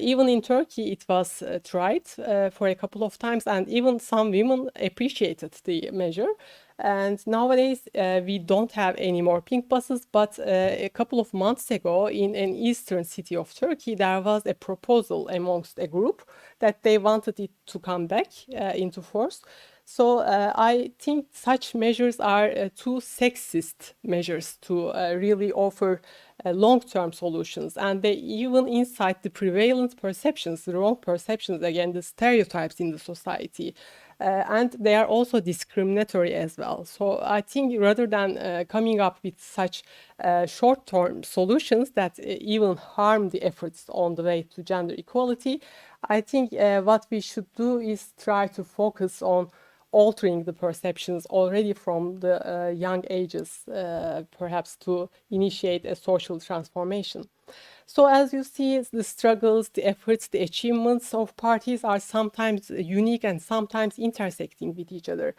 Even in Turkey, it was tried for a couple of times, and even some women appreciated the measure. And nowadays, we don't have any more pink buses, but a couple of months ago, in an eastern city of Turkey, there was a proposal amongst a group that they wanted it to come back into force. So I think such measures are too sexist measures to really offer long-term solutions, and they even incite the prevalent perceptions, the wrong perceptions, again, the stereotypes in the society. And they are also discriminatory as well. So I think rather than coming up with such short-term solutions that even harm the efforts on the way to gender equality, I think what we should do is try to focus on altering the perceptions already from the young ages, perhaps to initiate a social transformation. So as you see, the struggles, the efforts, the achievements of parties are sometimes unique and sometimes intersecting with each other.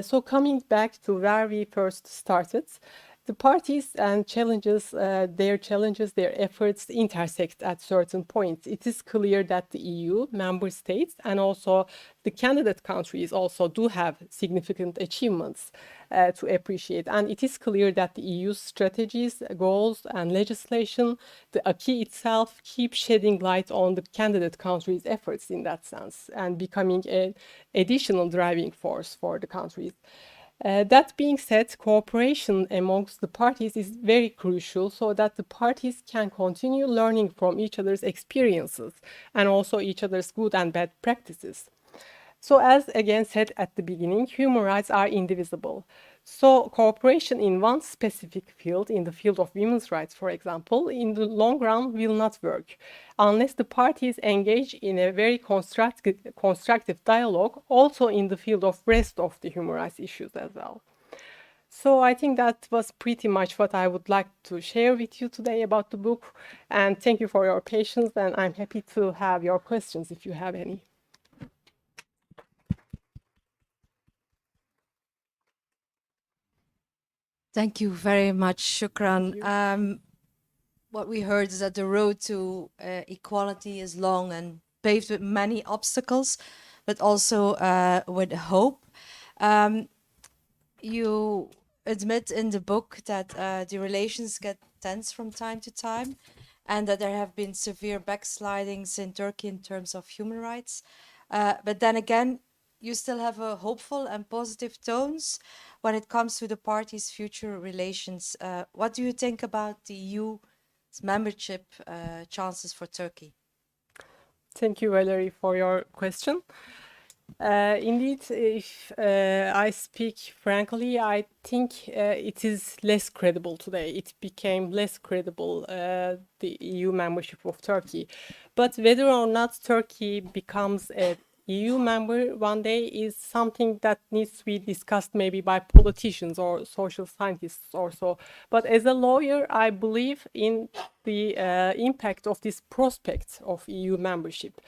So coming back to where we first started, the parties and challenges, their efforts intersect at certain points. It is clear that the EU, member states, and also the candidate countries also do have significant achievements to appreciate. And it is clear that the EU's strategies, goals, and legislation, the acquis itself, keep shedding light on the candidate countries' efforts in that sense and becoming an additional driving force for the countries. That being said, cooperation amongst the parties is very crucial so that the parties can continue learning from each other's experiences and also each other's good and bad practices. So as again said at the beginning, human rights are indivisible. So cooperation in one specific field, in the field of women's rights, for example, in the long run will not work unless the parties engage in a very constructive dialogue also in the field of rest of the human rights issues as well. So I think that was pretty much what I would like to share with you today about the book. And thank you for your patience, and I'm happy to have your questions if you have any. Thank you very much, Shukran. What we heard is that the road to equality is long and paved with many obstacles, but also with hope. You admit in the book that the relations get tense from time to time, and that there have been severe backslidings in Turkey in terms of human rights. But then again, you still have a hopeful and positive tones when it comes to the parties' future relations. What do you think about the EU's membership chances for Turkey? Thank you, Valerie, for your question. Indeed, if I speak frankly, I think it is less credible today. It became less credible, the EU membership of Turkey. But whether or not Turkey becomes a EU member one day is something that needs to be discussed maybe by politicians or social scientists or so. But as a lawyer, I believe in the impact of this prospect of EU membership.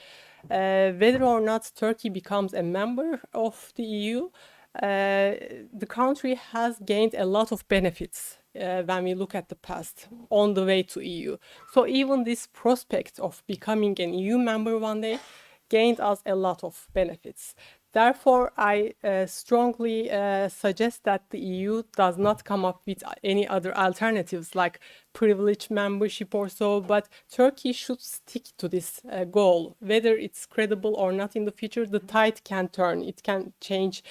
Whether or not Turkey becomes a member of the EU, the country has gained a lot of benefits when we look at the past on the way to EU. So even this prospect of becoming an EU member one day gained us a lot of benefits. Therefore, I strongly suggest that the EU does not come up with any other alternatives like privileged membership or so, but Turkey should stick to this goal. Whether it's credible or not in the future, the tide can turn, it can change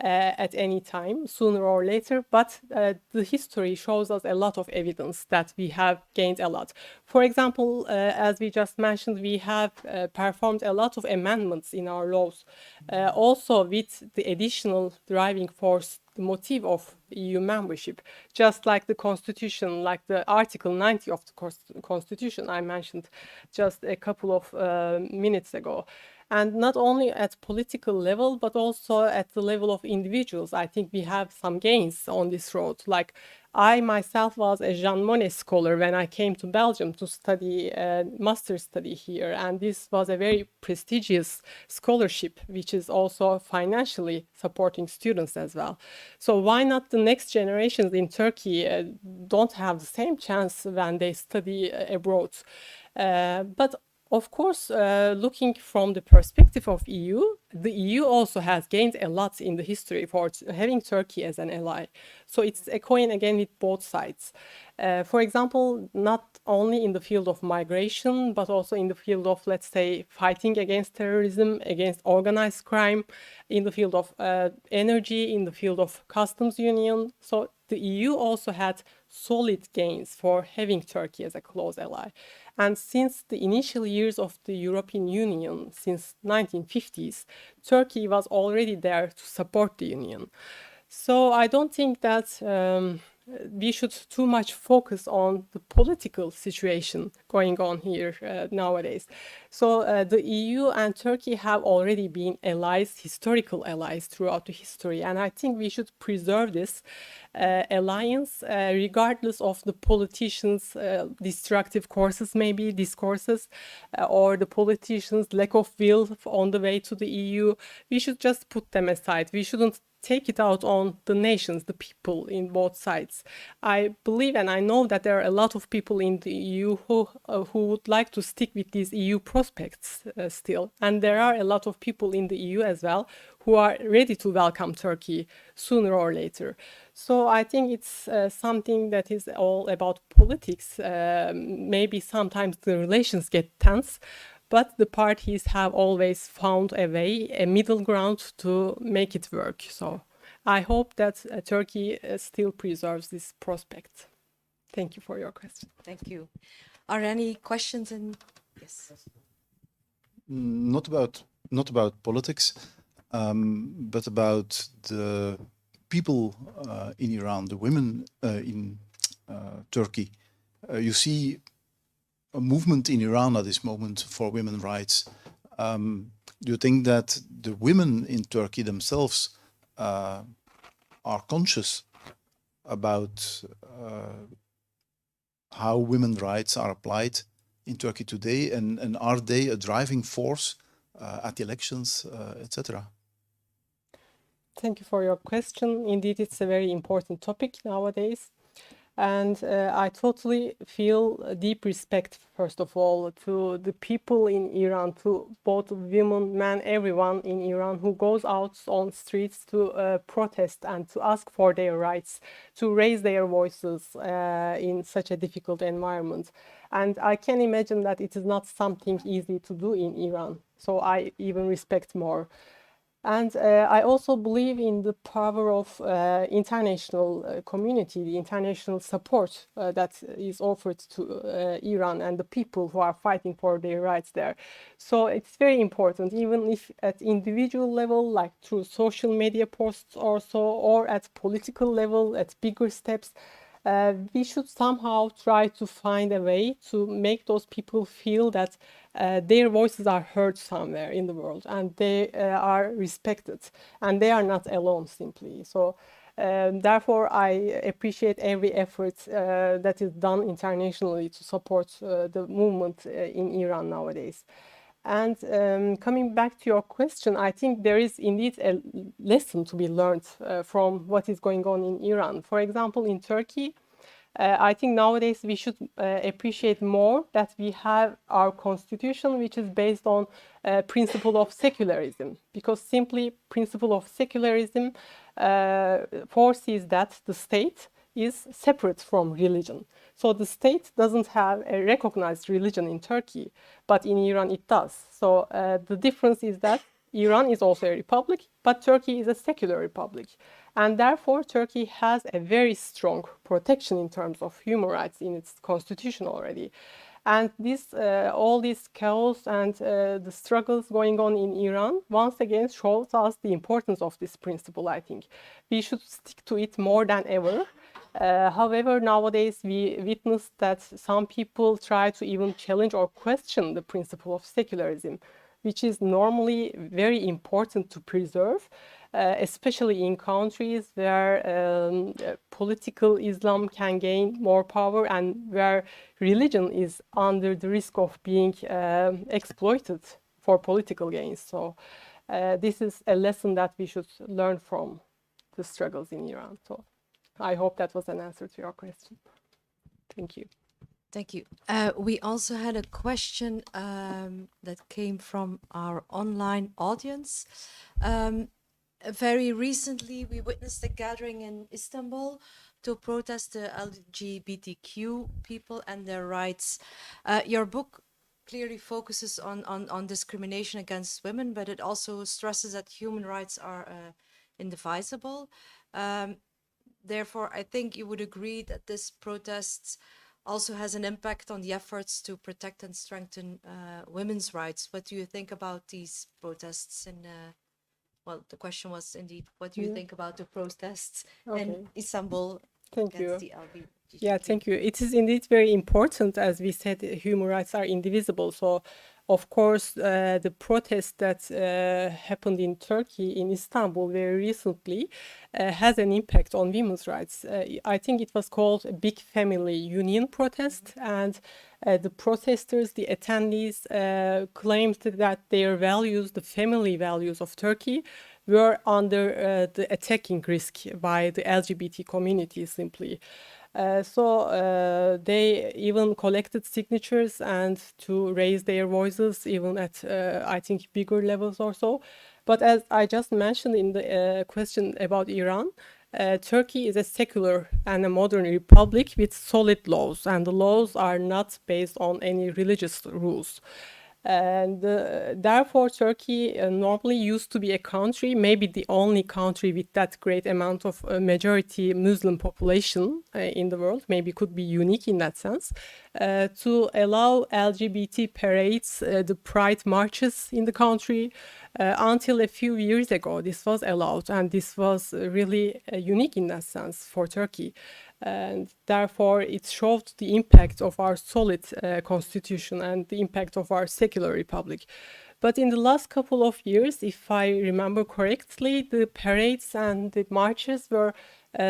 at any time, sooner or later, but the history shows us a lot of evidence that we have gained a lot. For example, as we just mentioned, we have performed a lot of amendments in our laws, also with the additional driving force, the motive of EU membership, just like the Constitution, like the Article 90 of the Constitution I mentioned just a couple of minutes ago. And not only at political level, but also at the level of individuals. I think we have some gains on this road. Like I myself was a Jean Monnet scholar when I came to Belgium to study a master's study here. And this was a very prestigious scholarship, which is also financially supporting students as well. So why not the next generations in Turkey don't have the same chance when they study abroad? But of course, looking from the perspective of EU, the EU also has gained a lot in the history for having Turkey as an ally. So it's a coin again with both sides. For example, not only in the field of migration, but also in the field of, let's say, fighting against terrorism, against organized crime, in the field of energy, in the field of customs union. So the EU also had solid gains for having Turkey as a close ally. And since the initial years of the European Union, since 1950s, Turkey was already there to support the Union. So I don't think that we should too much focus on the political situation going on here nowadays. So the EU and Turkey have already been allies, historical allies throughout the history. And I think we should preserve this alliance regardless of the politicians' destructive courses, maybe discourses, or the politicians' lack of will on the way to the EU. We should just put them aside. We shouldn't take it out on the nations, the people in both sides. I believe and I know that there are a lot of people in the EU who would like to stick with these EU prospects still. And there are a lot of people in the EU as well who are ready to welcome Turkey sooner or later. So I think it's something that is all about politics. Maybe sometimes the relations get tense, but the parties have always found a way, a middle ground to make it work. So I hope that Turkey still preserves this prospect. Thank you for your question. Thank you. Are there any questions in? Yes. Not about politics, but about the people in Iran, the women in Turkey. You see a movement in Iran at this moment for women's rights. Do you think that the women in Turkey themselves are conscious about how women's rights are applied in Turkey today, and are they a driving force at the elections, etc.? Thank you for your question. Indeed, it's a very important topic nowadays. And I totally feel deep respect, first of all, to the people in Iran, to both women, men, everyone in Iran who goes out on streets to protest and to ask for their rights, to raise their voices in such a difficult environment. And I can imagine that it is not something easy to do in Iran. So I even respect more. And I also believe in the power of international community, the international support that is offered to Iran and the people who are fighting for their rights there. So it's very important, even if at individual level, like through social media posts or so, or at political level, at bigger steps, we should somehow try to find a way to make those people feel that their voices are heard somewhere in the world and they are respected and they are not alone simply. So therefore, I appreciate every effort that is done internationally to support the movement in Iran nowadays. And coming back to your question, I think there is indeed a lesson to be learned from what is going on in Iran. For example, in Turkey, I think nowadays we should appreciate more that we have our constitution, which is based on principle of secularism, because simply principle of secularism foresees that the state is separate from religion. So the state doesn't have a recognized religion in Turkey, but in Iran it does. So the difference is that Iran is also a republic, but Turkey is a secular republic. And therefore, Turkey has a very strong protection in terms of human rights in its constitution already. And this, all this chaos and the struggles going on in Iran once again shows us the importance of this principle, I think. We should stick to it more than ever. However, nowadays we witness that some people try to even challenge or question the principle of secularism, which is normally very important to preserve, especially in countries where political Islam can gain more power and where religion is under the risk of being exploited for political gains. So this is a lesson that we should learn from the struggles in Iran. So I hope that was an answer to your question. Thank you. Thank you. We also had a question that came from our online audience. Very recently, we witnessed a gathering in Istanbul to protest the LGBTQ people and their rights. Your book clearly focuses on discrimination against women, but it also stresses that human rights are indivisible. Therefore, I think you would agree that this protest also has an impact on the efforts to protect and strengthen women's rights. What do you think about these protests? And well, the question was indeed, what do you think about the protests in Istanbul against the LGBTQ? Yeah, thank you. It is indeed very important. As we said, human rights are indivisible. So, of course, the protest that happened in Turkey, in Istanbul, very recently, has an impact on women's rights. I think it was called a Big Family Union protest, and the protesters, the attendees, claimed that their values, the family values of Turkey, were under the attacking risk by the LGBT community simply. So they even collected signatures and to raise their voices even at, I think, bigger levels or so. But as I just mentioned in the question about Iran, Turkey is a secular and a modern republic with solid laws, and the laws are not based on any religious rules. And therefore, Turkey normally used to be a country, maybe the only country with that great amount of majority Muslim population in the world, maybe could be unique in that sense, to allow LGBT parades, the pride marches in the country. Until a few years ago, this was allowed, and this was really unique in that sense for Turkey. And therefore, it showed the impact of our solid constitution and the impact of our secular republic. But in the last couple of years, if I remember correctly, the parades and the marches were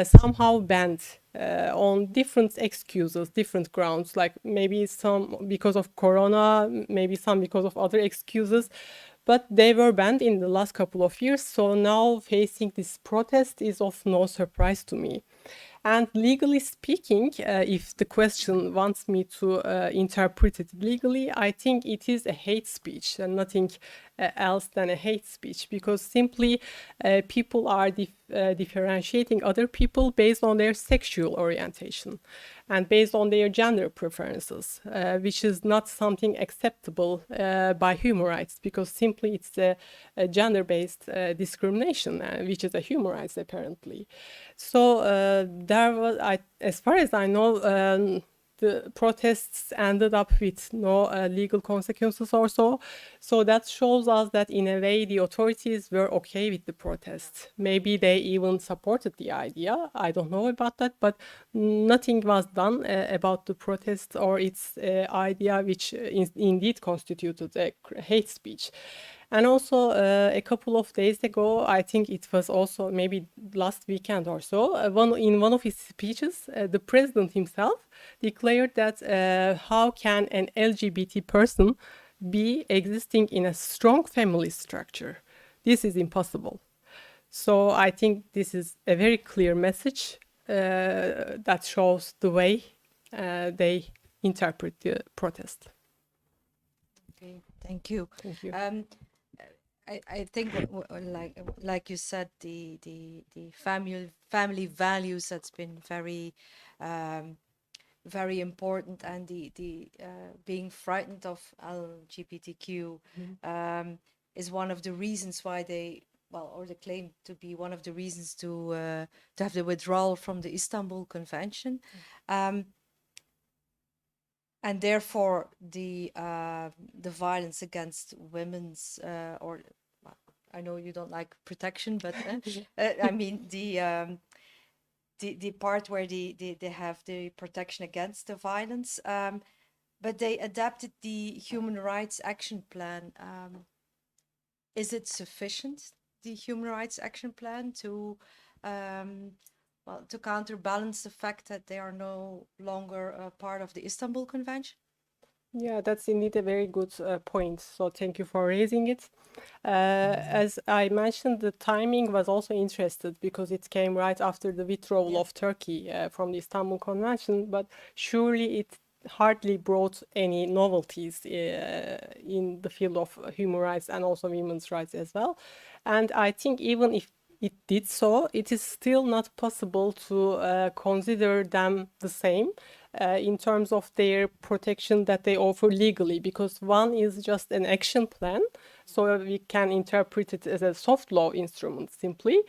somehow banned on different excuses, different grounds, like maybe some because of Corona, maybe some because of other excuses. But they were banned in the last couple of years. So now facing this protest is of no surprise to me. And legally speaking, if the question wants me to interpret it legally, I think it is a hate speech and nothing else than a hate speech, because simply people are differentiating other people based on their sexual orientation and based on their gender preferences, which is not something acceptable by human rights, because simply it's a gender-based discrimination, which is a human rights apparently. So there was, as far as I know, the protests ended up with no legal consequences or so. So that shows us that in a way the authorities were okay with the protests. Maybe they even supported the idea. I don't know about that, but nothing was done about the protest or its idea, which indeed constituted a hate speech. And also a couple of days ago, I think it was also maybe last weekend or so, in one of his speeches, the president himself declared that how can an LGBT person be existing in a strong family structure? This is impossible. So I think this is a very clear message that shows the way they interpret the protest. Okay, thank you. Thank you. I think like you said, the family values, that's been very very important, and the being frightened of LGBTQ is one of the reasons why they claim to be one of the reasons to have the withdrawal from the Istanbul Convention. And therefore, the violence against women's I know you don't like protection, but I mean the part where they have the protection against the violence, but they adapted the Human Rights Action Plan. Is it sufficient, the Human Rights Action Plan, to to counterbalance the fact that they are no longer a part of the Istanbul Convention? Yeah, that's indeed a very good point. So thank you for raising it. As I mentioned, the timing was also interesting because it came right after the withdrawal of Turkey from the Istanbul Convention, but surely it hardly brought any novelties in the field of human rights and also women's rights as well. And I think even if it did so, it is still not possible to consider them the same in terms of their protection that they offer legally, because one is just an action plan, so we can interpret it as a soft law instrument simply,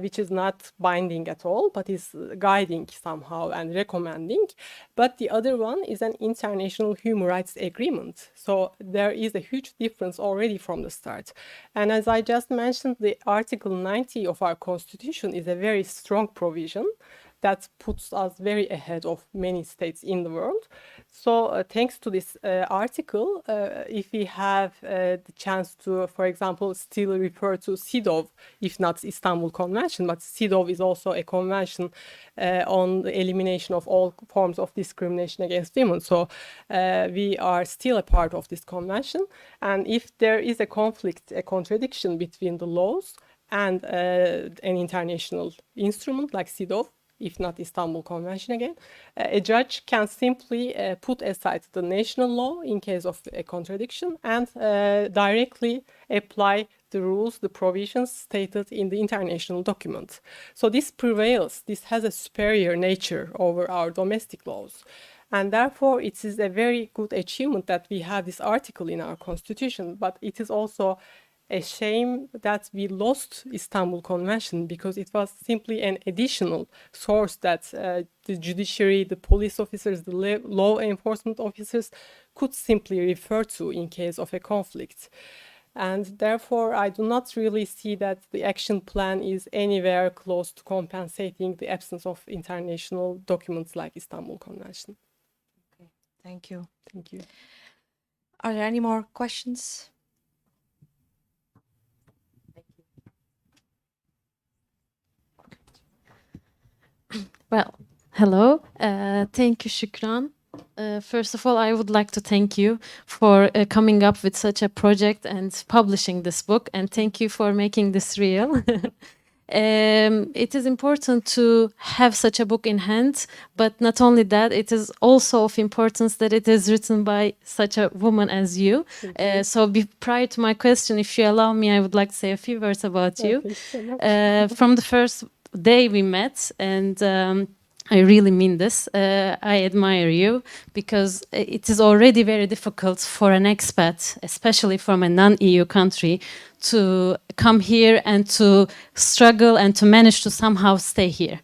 which is not binding at all, but is guiding somehow and recommending. But the other one is an international human rights agreement. So there is a huge difference already from the start. And as I just mentioned, the Article 90 of our Constitution is a very strong provision that puts us very ahead of many states in the world. So thanks to this article, if we have the chance to, for example, still refer to CEDAW, if not Istanbul Convention, but CEDAW is also a convention on the elimination of all forms of discrimination against women. So we are still a part of this convention. And if there is a conflict, a contradiction between the laws and an international instrument like CEDAW, if not Istanbul Convention again, a judge can simply put aside the national law in case of a contradiction and directly apply the rules, the provisions stated in the international document. So this prevails. This has a superior nature over our domestic laws. And therefore, it is a very good achievement that we have this article in our constitution, but it is also a shame that we lost Istanbul Convention, because it was simply an additional source that the judiciary, the police officers, the law enforcement officers could simply refer to in case of a conflict. And therefore, I do not really see that the action plan is anywhere close to compensating the absence of international documents like Istanbul Convention. Okay, thank you. Thank you. Are there any more questions? Well, hello. Thank you, Şükran. First of all, I would like to thank you for coming up with such a project and publishing this book, and thank you for making this real. It is important to have such a book in hand, but not only that, it is also of importance that it is written by such a woman as you. Prior to my question, if you allow me, I would like to say a few words about you. Thank you so much. From the first day we met, and I really mean this. I admire you because it is already very difficult for an expat, especially from a non-EU country, to come here and to struggle and to manage to somehow stay here.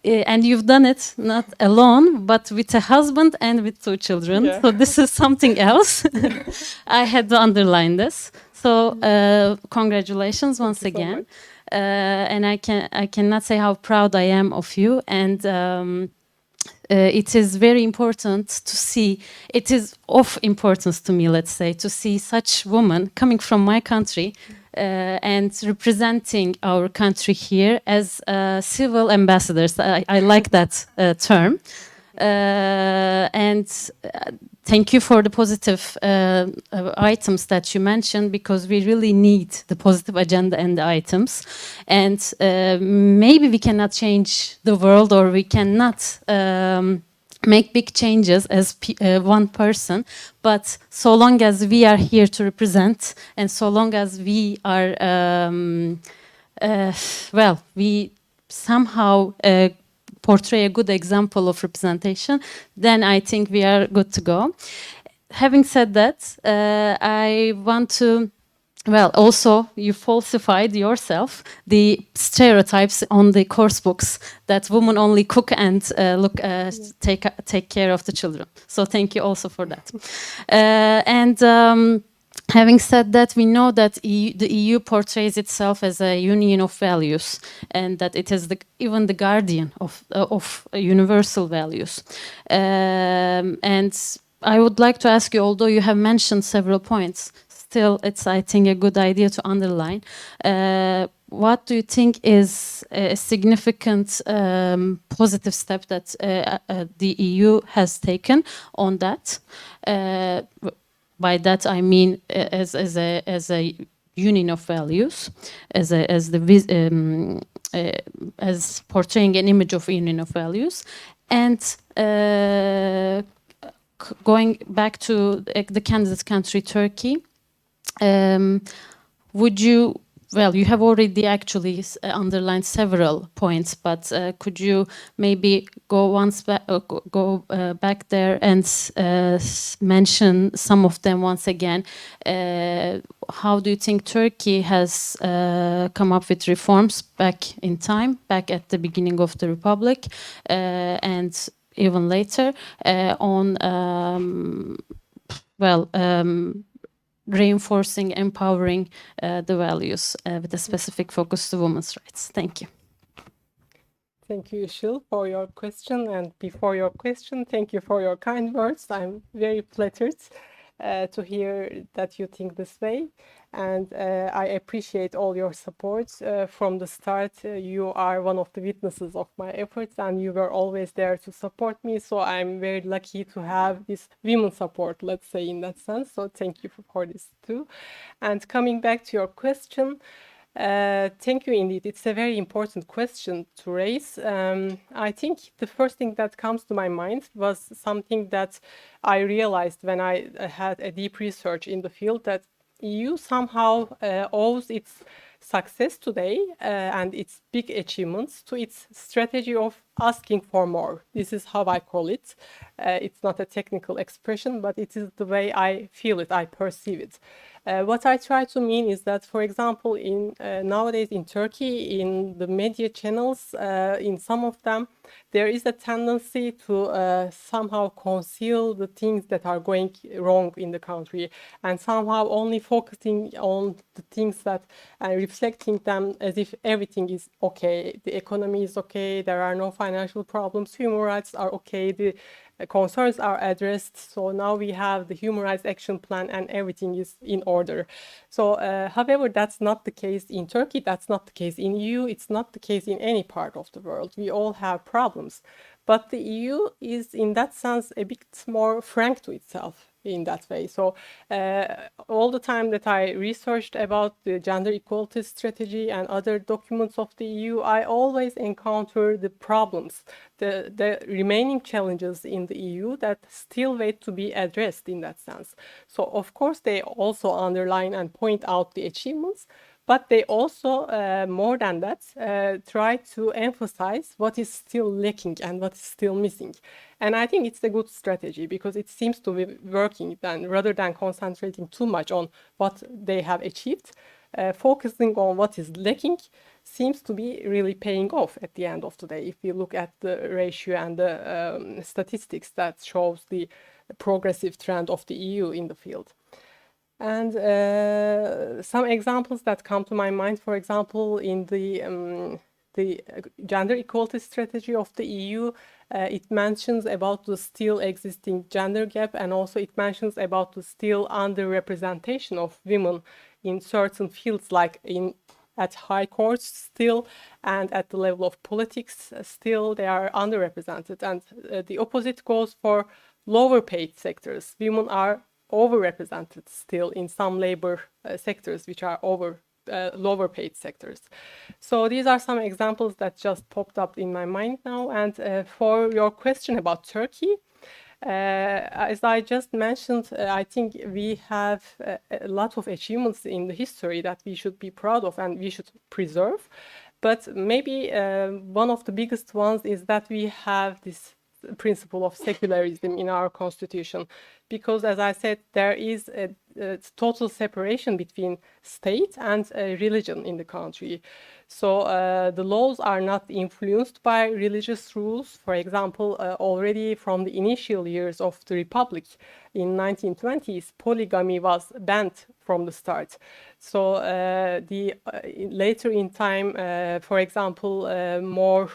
And you've done it not alone, but with a husband and with 2 children. Yeah. So this is something else. I had to underline this. So congratulations once Thank you so again. much. And I cannot say how proud I am of you. And it is very important to see. It is of importance to me, let's say, to see such women coming from my country and representing our country here as civil ambassadors. I like that term. Thank you for the positive items that you mentioned, because we really need the positive agenda and the items. And maybe we cannot change the world, or we cannot make big changes as one person, but so long as we are here to represent, and so long as we are, we somehow portray a good example of representation, then I think we are good to go. Having said that, I want to, also you falsified yourself the stereotypes on the course books that women only cook and take care of the children. So thank you also for that. Having said that, we know that the EU portrays itself as a union of values, and that it is even the guardian of universal values. And I would like to ask you, although you have mentioned several points, still it's, I think, a good idea to underline. What do you think is a significant positive step that the EU has taken on that? By that I mean as a union of values, as portraying an image of union of values, and going back to the candidate country Turkey. Would you? Well, you have already actually underlined several points, but could you maybe go back there and mention some of them once again? How do you think Turkey has come up with reforms back in time, back at the beginning of the Republic, and even later on? Reinforcing, empowering the values with a specific focus to women's rights. Thank you. Thank you, Işıl, for your question. And before your question, thank you for your kind words. I'm very flattered to hear that you think this way. And I appreciate all your support. From the start, you are one of the witnesses of my efforts, and you were always there to support me. So I'm very lucky to have this women support, let's say, in that sense. So thank you for this too. And coming back to your question, thank you indeed. It's a very important question to raise. I think the first thing that comes to my mind was something that I realized when I had a deep research in the field, that EU somehow owes its success today and its big achievements to its strategy of asking for more. This is how I call it. It's not a technical expression, but it is the way I feel it, I perceive it. What I try to mean is that, for example, nowadays in Turkey, in the media channels, in some of them, there is a tendency to somehow conceal the things that are going wrong in the country, and somehow only focusing on the things that and reflecting them as if everything is okay. The economy is okay, there are no financial problems, human rights are okay, the concerns are addressed. So now we have the Human Rights Action Plan and everything is in order. So, however, that's not the case in Turkey, that's not the case in EU, it's not the case in any part of the world. We all have problems. But the EU is, in that sense, a bit more frank to itself in that way. So all the time that I researched about the gender equality strategy and other documents of the EU, I always encounter the problems, the remaining challenges in the EU that still wait to be addressed in that sense. So of course they also underline and point out the achievements, but they also, more than that, try to emphasize what is still lacking and what is still missing. And I think it's a good strategy because it seems to be working then, rather than concentrating too much on what they have achieved. Focusing on what is lacking seems to be really paying off at the end of the day. If you look at the ratio and the statistics that shows the progressive trend of the EU in the field. And some examples that come to my mind, for example, in the gender equality strategy of the EU, it mentions about the still existing gender gap, and also it mentions about the still underrepresentation of women in certain fields, like at high courts still, and at the level of politics still they are underrepresented. And the opposite goes for lower paid sectors. Women are overrepresented still in some labor sectors which are lower paid sectors. So these are some examples that just popped up in my mind now. And for your question about Turkey, as I just mentioned, I think we have a lot of achievements in the history that we should be proud of and we should preserve. But maybe one of the biggest ones is that we have this principle of secularism in our constitution, because, as I said, there is a total separation between state and religion in the country. So the laws are not influenced by religious rules. For example, already from the initial years of the Republic in 1920s, polygamy was banned from the start. So later in time, for example, more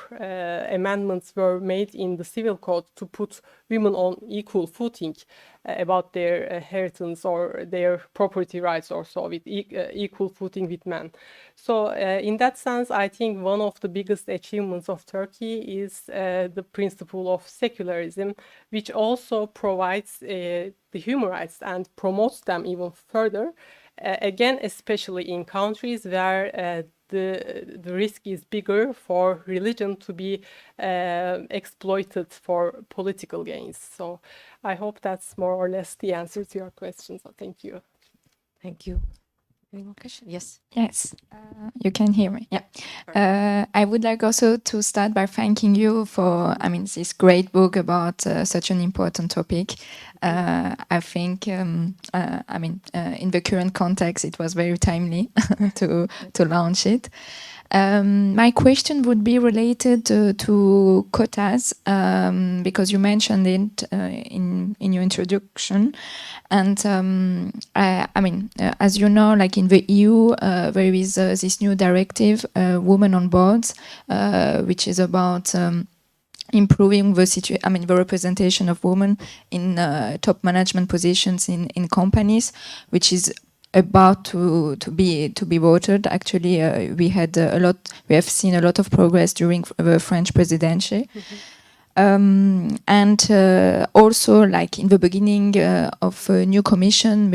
amendments were made in the civil code to put women on equal footing about their inheritance or their property rights, also with equal footing with men. So in that sense, I think one of the biggest achievements of Turkey is the principle of secularism, which also provides the human rights and promotes them even further. Again, especially in countries where the risk is bigger for religion to be exploited for political gains. So I hope that's more or less the answer to your question. So thank you. Thank you. Any more questions? Yes. Yes, you can hear me. Yeah. I would like also to start by thanking you for, this great book about such an important topic. I think, in the current context, it was very timely to launch it. My question would be related to quotas, because you mentioned it in your introduction. And as you know, like in the EU, there is this new directive, Women on Boards, which is about improving the representation of women in top management positions in companies, which is about to be voted. Actually, we have seen a lot of progress during the French presidency. And also, like in the beginning of a new commission,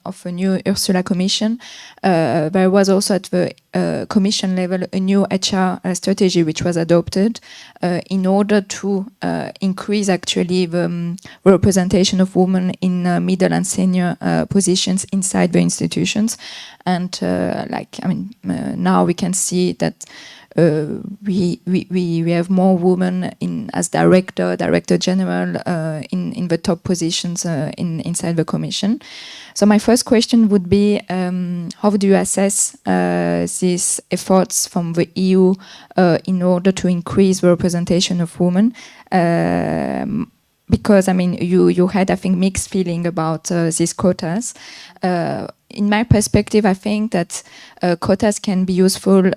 of a new Ursula Commission, there was also at the commission level a new HR strategy which was adopted in order to increase actually the representation of women in middle and senior positions inside the institutions. And now we can see that we have more women as director general in the top positions inside the commission. So my first question would be, how do you assess these efforts from the EU in order to increase the representation of women? Because you had, I think, mixed feeling about these quotas. In my perspective, I think that quotas can be useful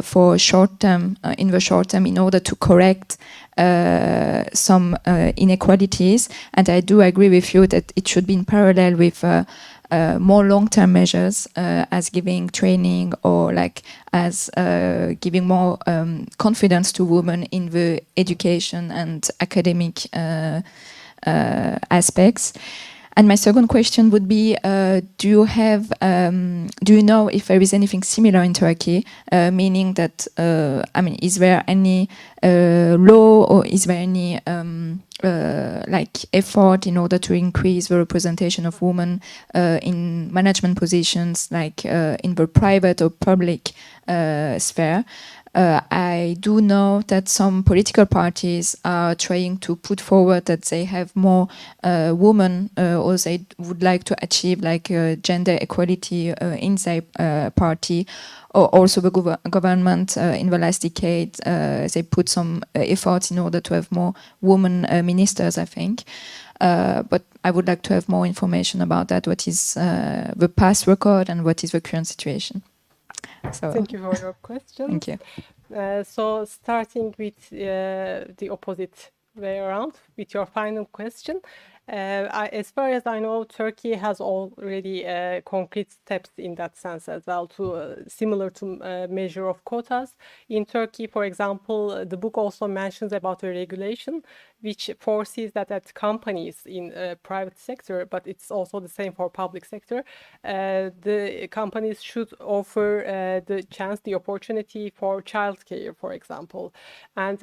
for in the short term, in order to correct some inequalities. And I do agree with you that it should be in parallel with more long-term measures, as giving training or like as giving more confidence to women in the education and academic aspects. And my second question would be, do you know if there is anything similar in Turkey, meaning that, is there any law or is there any like effort in order to increase the representation of women in management positions, like in the private or public sphere? I do know that some political parties are trying to put forward that they have more women, or they would like to achieve like gender equality inside party. Or also the government in the last decade, they put some efforts in order to have more women ministers, I think. But I would like to have more information about that. What is the past record and what is the current situation? So, Thank you for your question. thank you. So starting with the opposite way around, with your final question, as far as I know, Turkey has already concrete steps in that sense as well, to similar to measure of quotas. In Turkey, for example, the book also mentions about a regulation which foresees that companies in private sector, but it's also the same for public sector, the companies should offer the opportunity for childcare, for example. And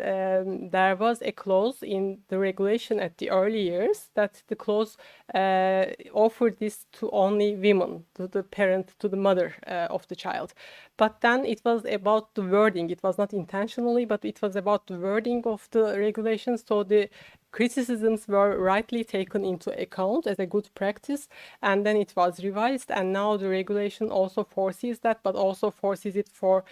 there was a clause in the regulation at the early years that the clause offered this to only women, to the parent, to the mother of the child. But then it was about the wording. It was not intentionally, but it was about the wording of the regulations. So the criticisms were rightly taken into account as a good practice, and then it was revised, and now the regulation also foresees that, but also foresees it for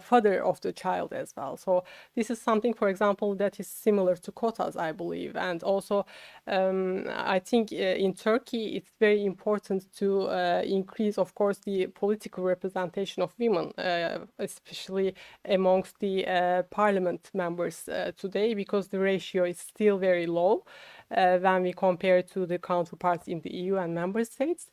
father of the child as well. So this is something, for example, that is similar to quotas, I believe. And also I think in Turkey it's very important to increase, of course, the political representation of women, especially amongst the parliament members today, because the ratio is still very low when we compare to the counterparts in the EU and member states.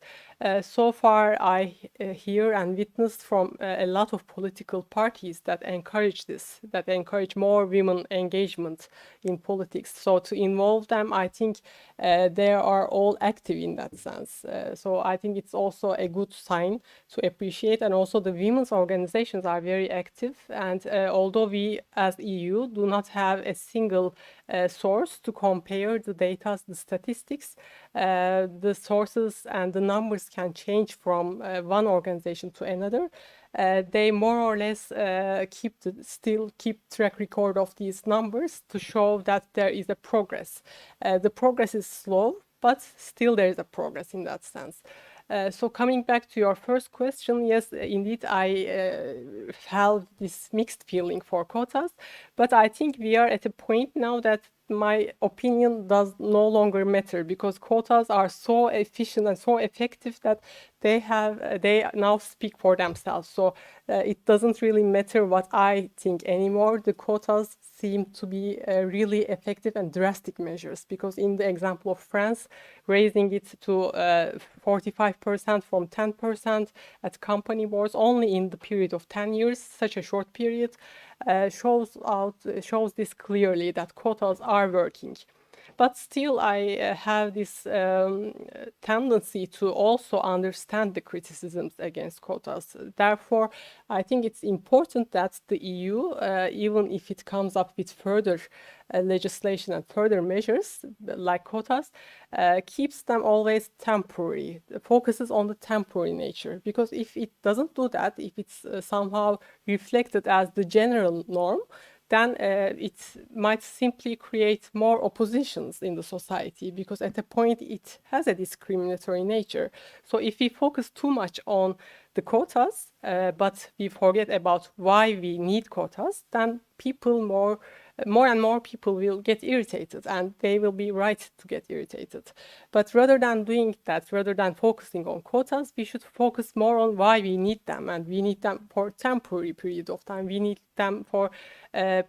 So far, I hear and witness from a lot of political parties that encourage this, that encourage more women engagement in politics. So to involve them, I think they are all active in that sense. So I think it's also a good sign to appreciate. And also the women's organizations are very active. And although we as EU do not have a single source to compare the data, the statistics, the sources and the numbers can change from one organization to another. They more or less still keep track record of these numbers to show that there is a progress. The progress is slow, but still there is a progress in that sense. So coming back to your first question, yes, indeed, I have this mixed feeling for quotas, but I think we are at a point now that my opinion does no longer matter, because quotas are so efficient and so effective that they now speak for themselves. So it doesn't really matter what I think anymore. The quotas seem to be really effective and drastic measures, because in the example of France, raising it to 45% from 10% at company boards only in the period of 10 years, such a short period, shows this clearly, that quotas are working. But still, I have this tendency to also understand the criticisms against quotas. Therefore, I think it's important that the EU, even if it comes up with further legislation and further measures like quotas, keeps them always temporary, focuses on the temporary nature. Because if it doesn't do that, if it's somehow reflected as the general norm, then it might simply create more oppositions in the society, because at a point it has a discriminatory nature. So if we focus too much on the quotas, but we forget about why we need quotas, then people more more and more people will get irritated, and they will be right to get irritated. But rather than doing that, rather than focusing on quotas, we should focus more on why we need them, and we need them for temporary period of time. We need them for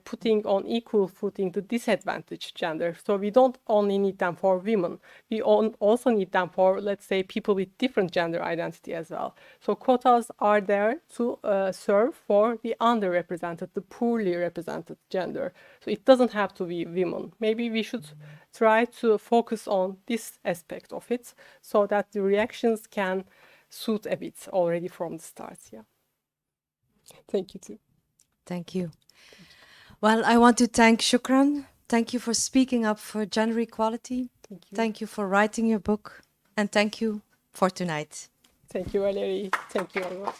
putting on equal footing the disadvantaged gender. So we don't only need them for women. We also need them for, let's say, people with different gender identity as well. So quotas are there to serve for the underrepresented, the poorly represented gender. So it doesn't have to be women. Maybe we should try to focus on this aspect of it so that the reactions can suit a bit already from the start. Yeah. Thank you too. Thank you. Well, I want to thank Şükran. Thank you for speaking up for gender equality. Thank you. Thank you for writing your book. And thank you for tonight. Thank you, Valerie. Thank you, everyone.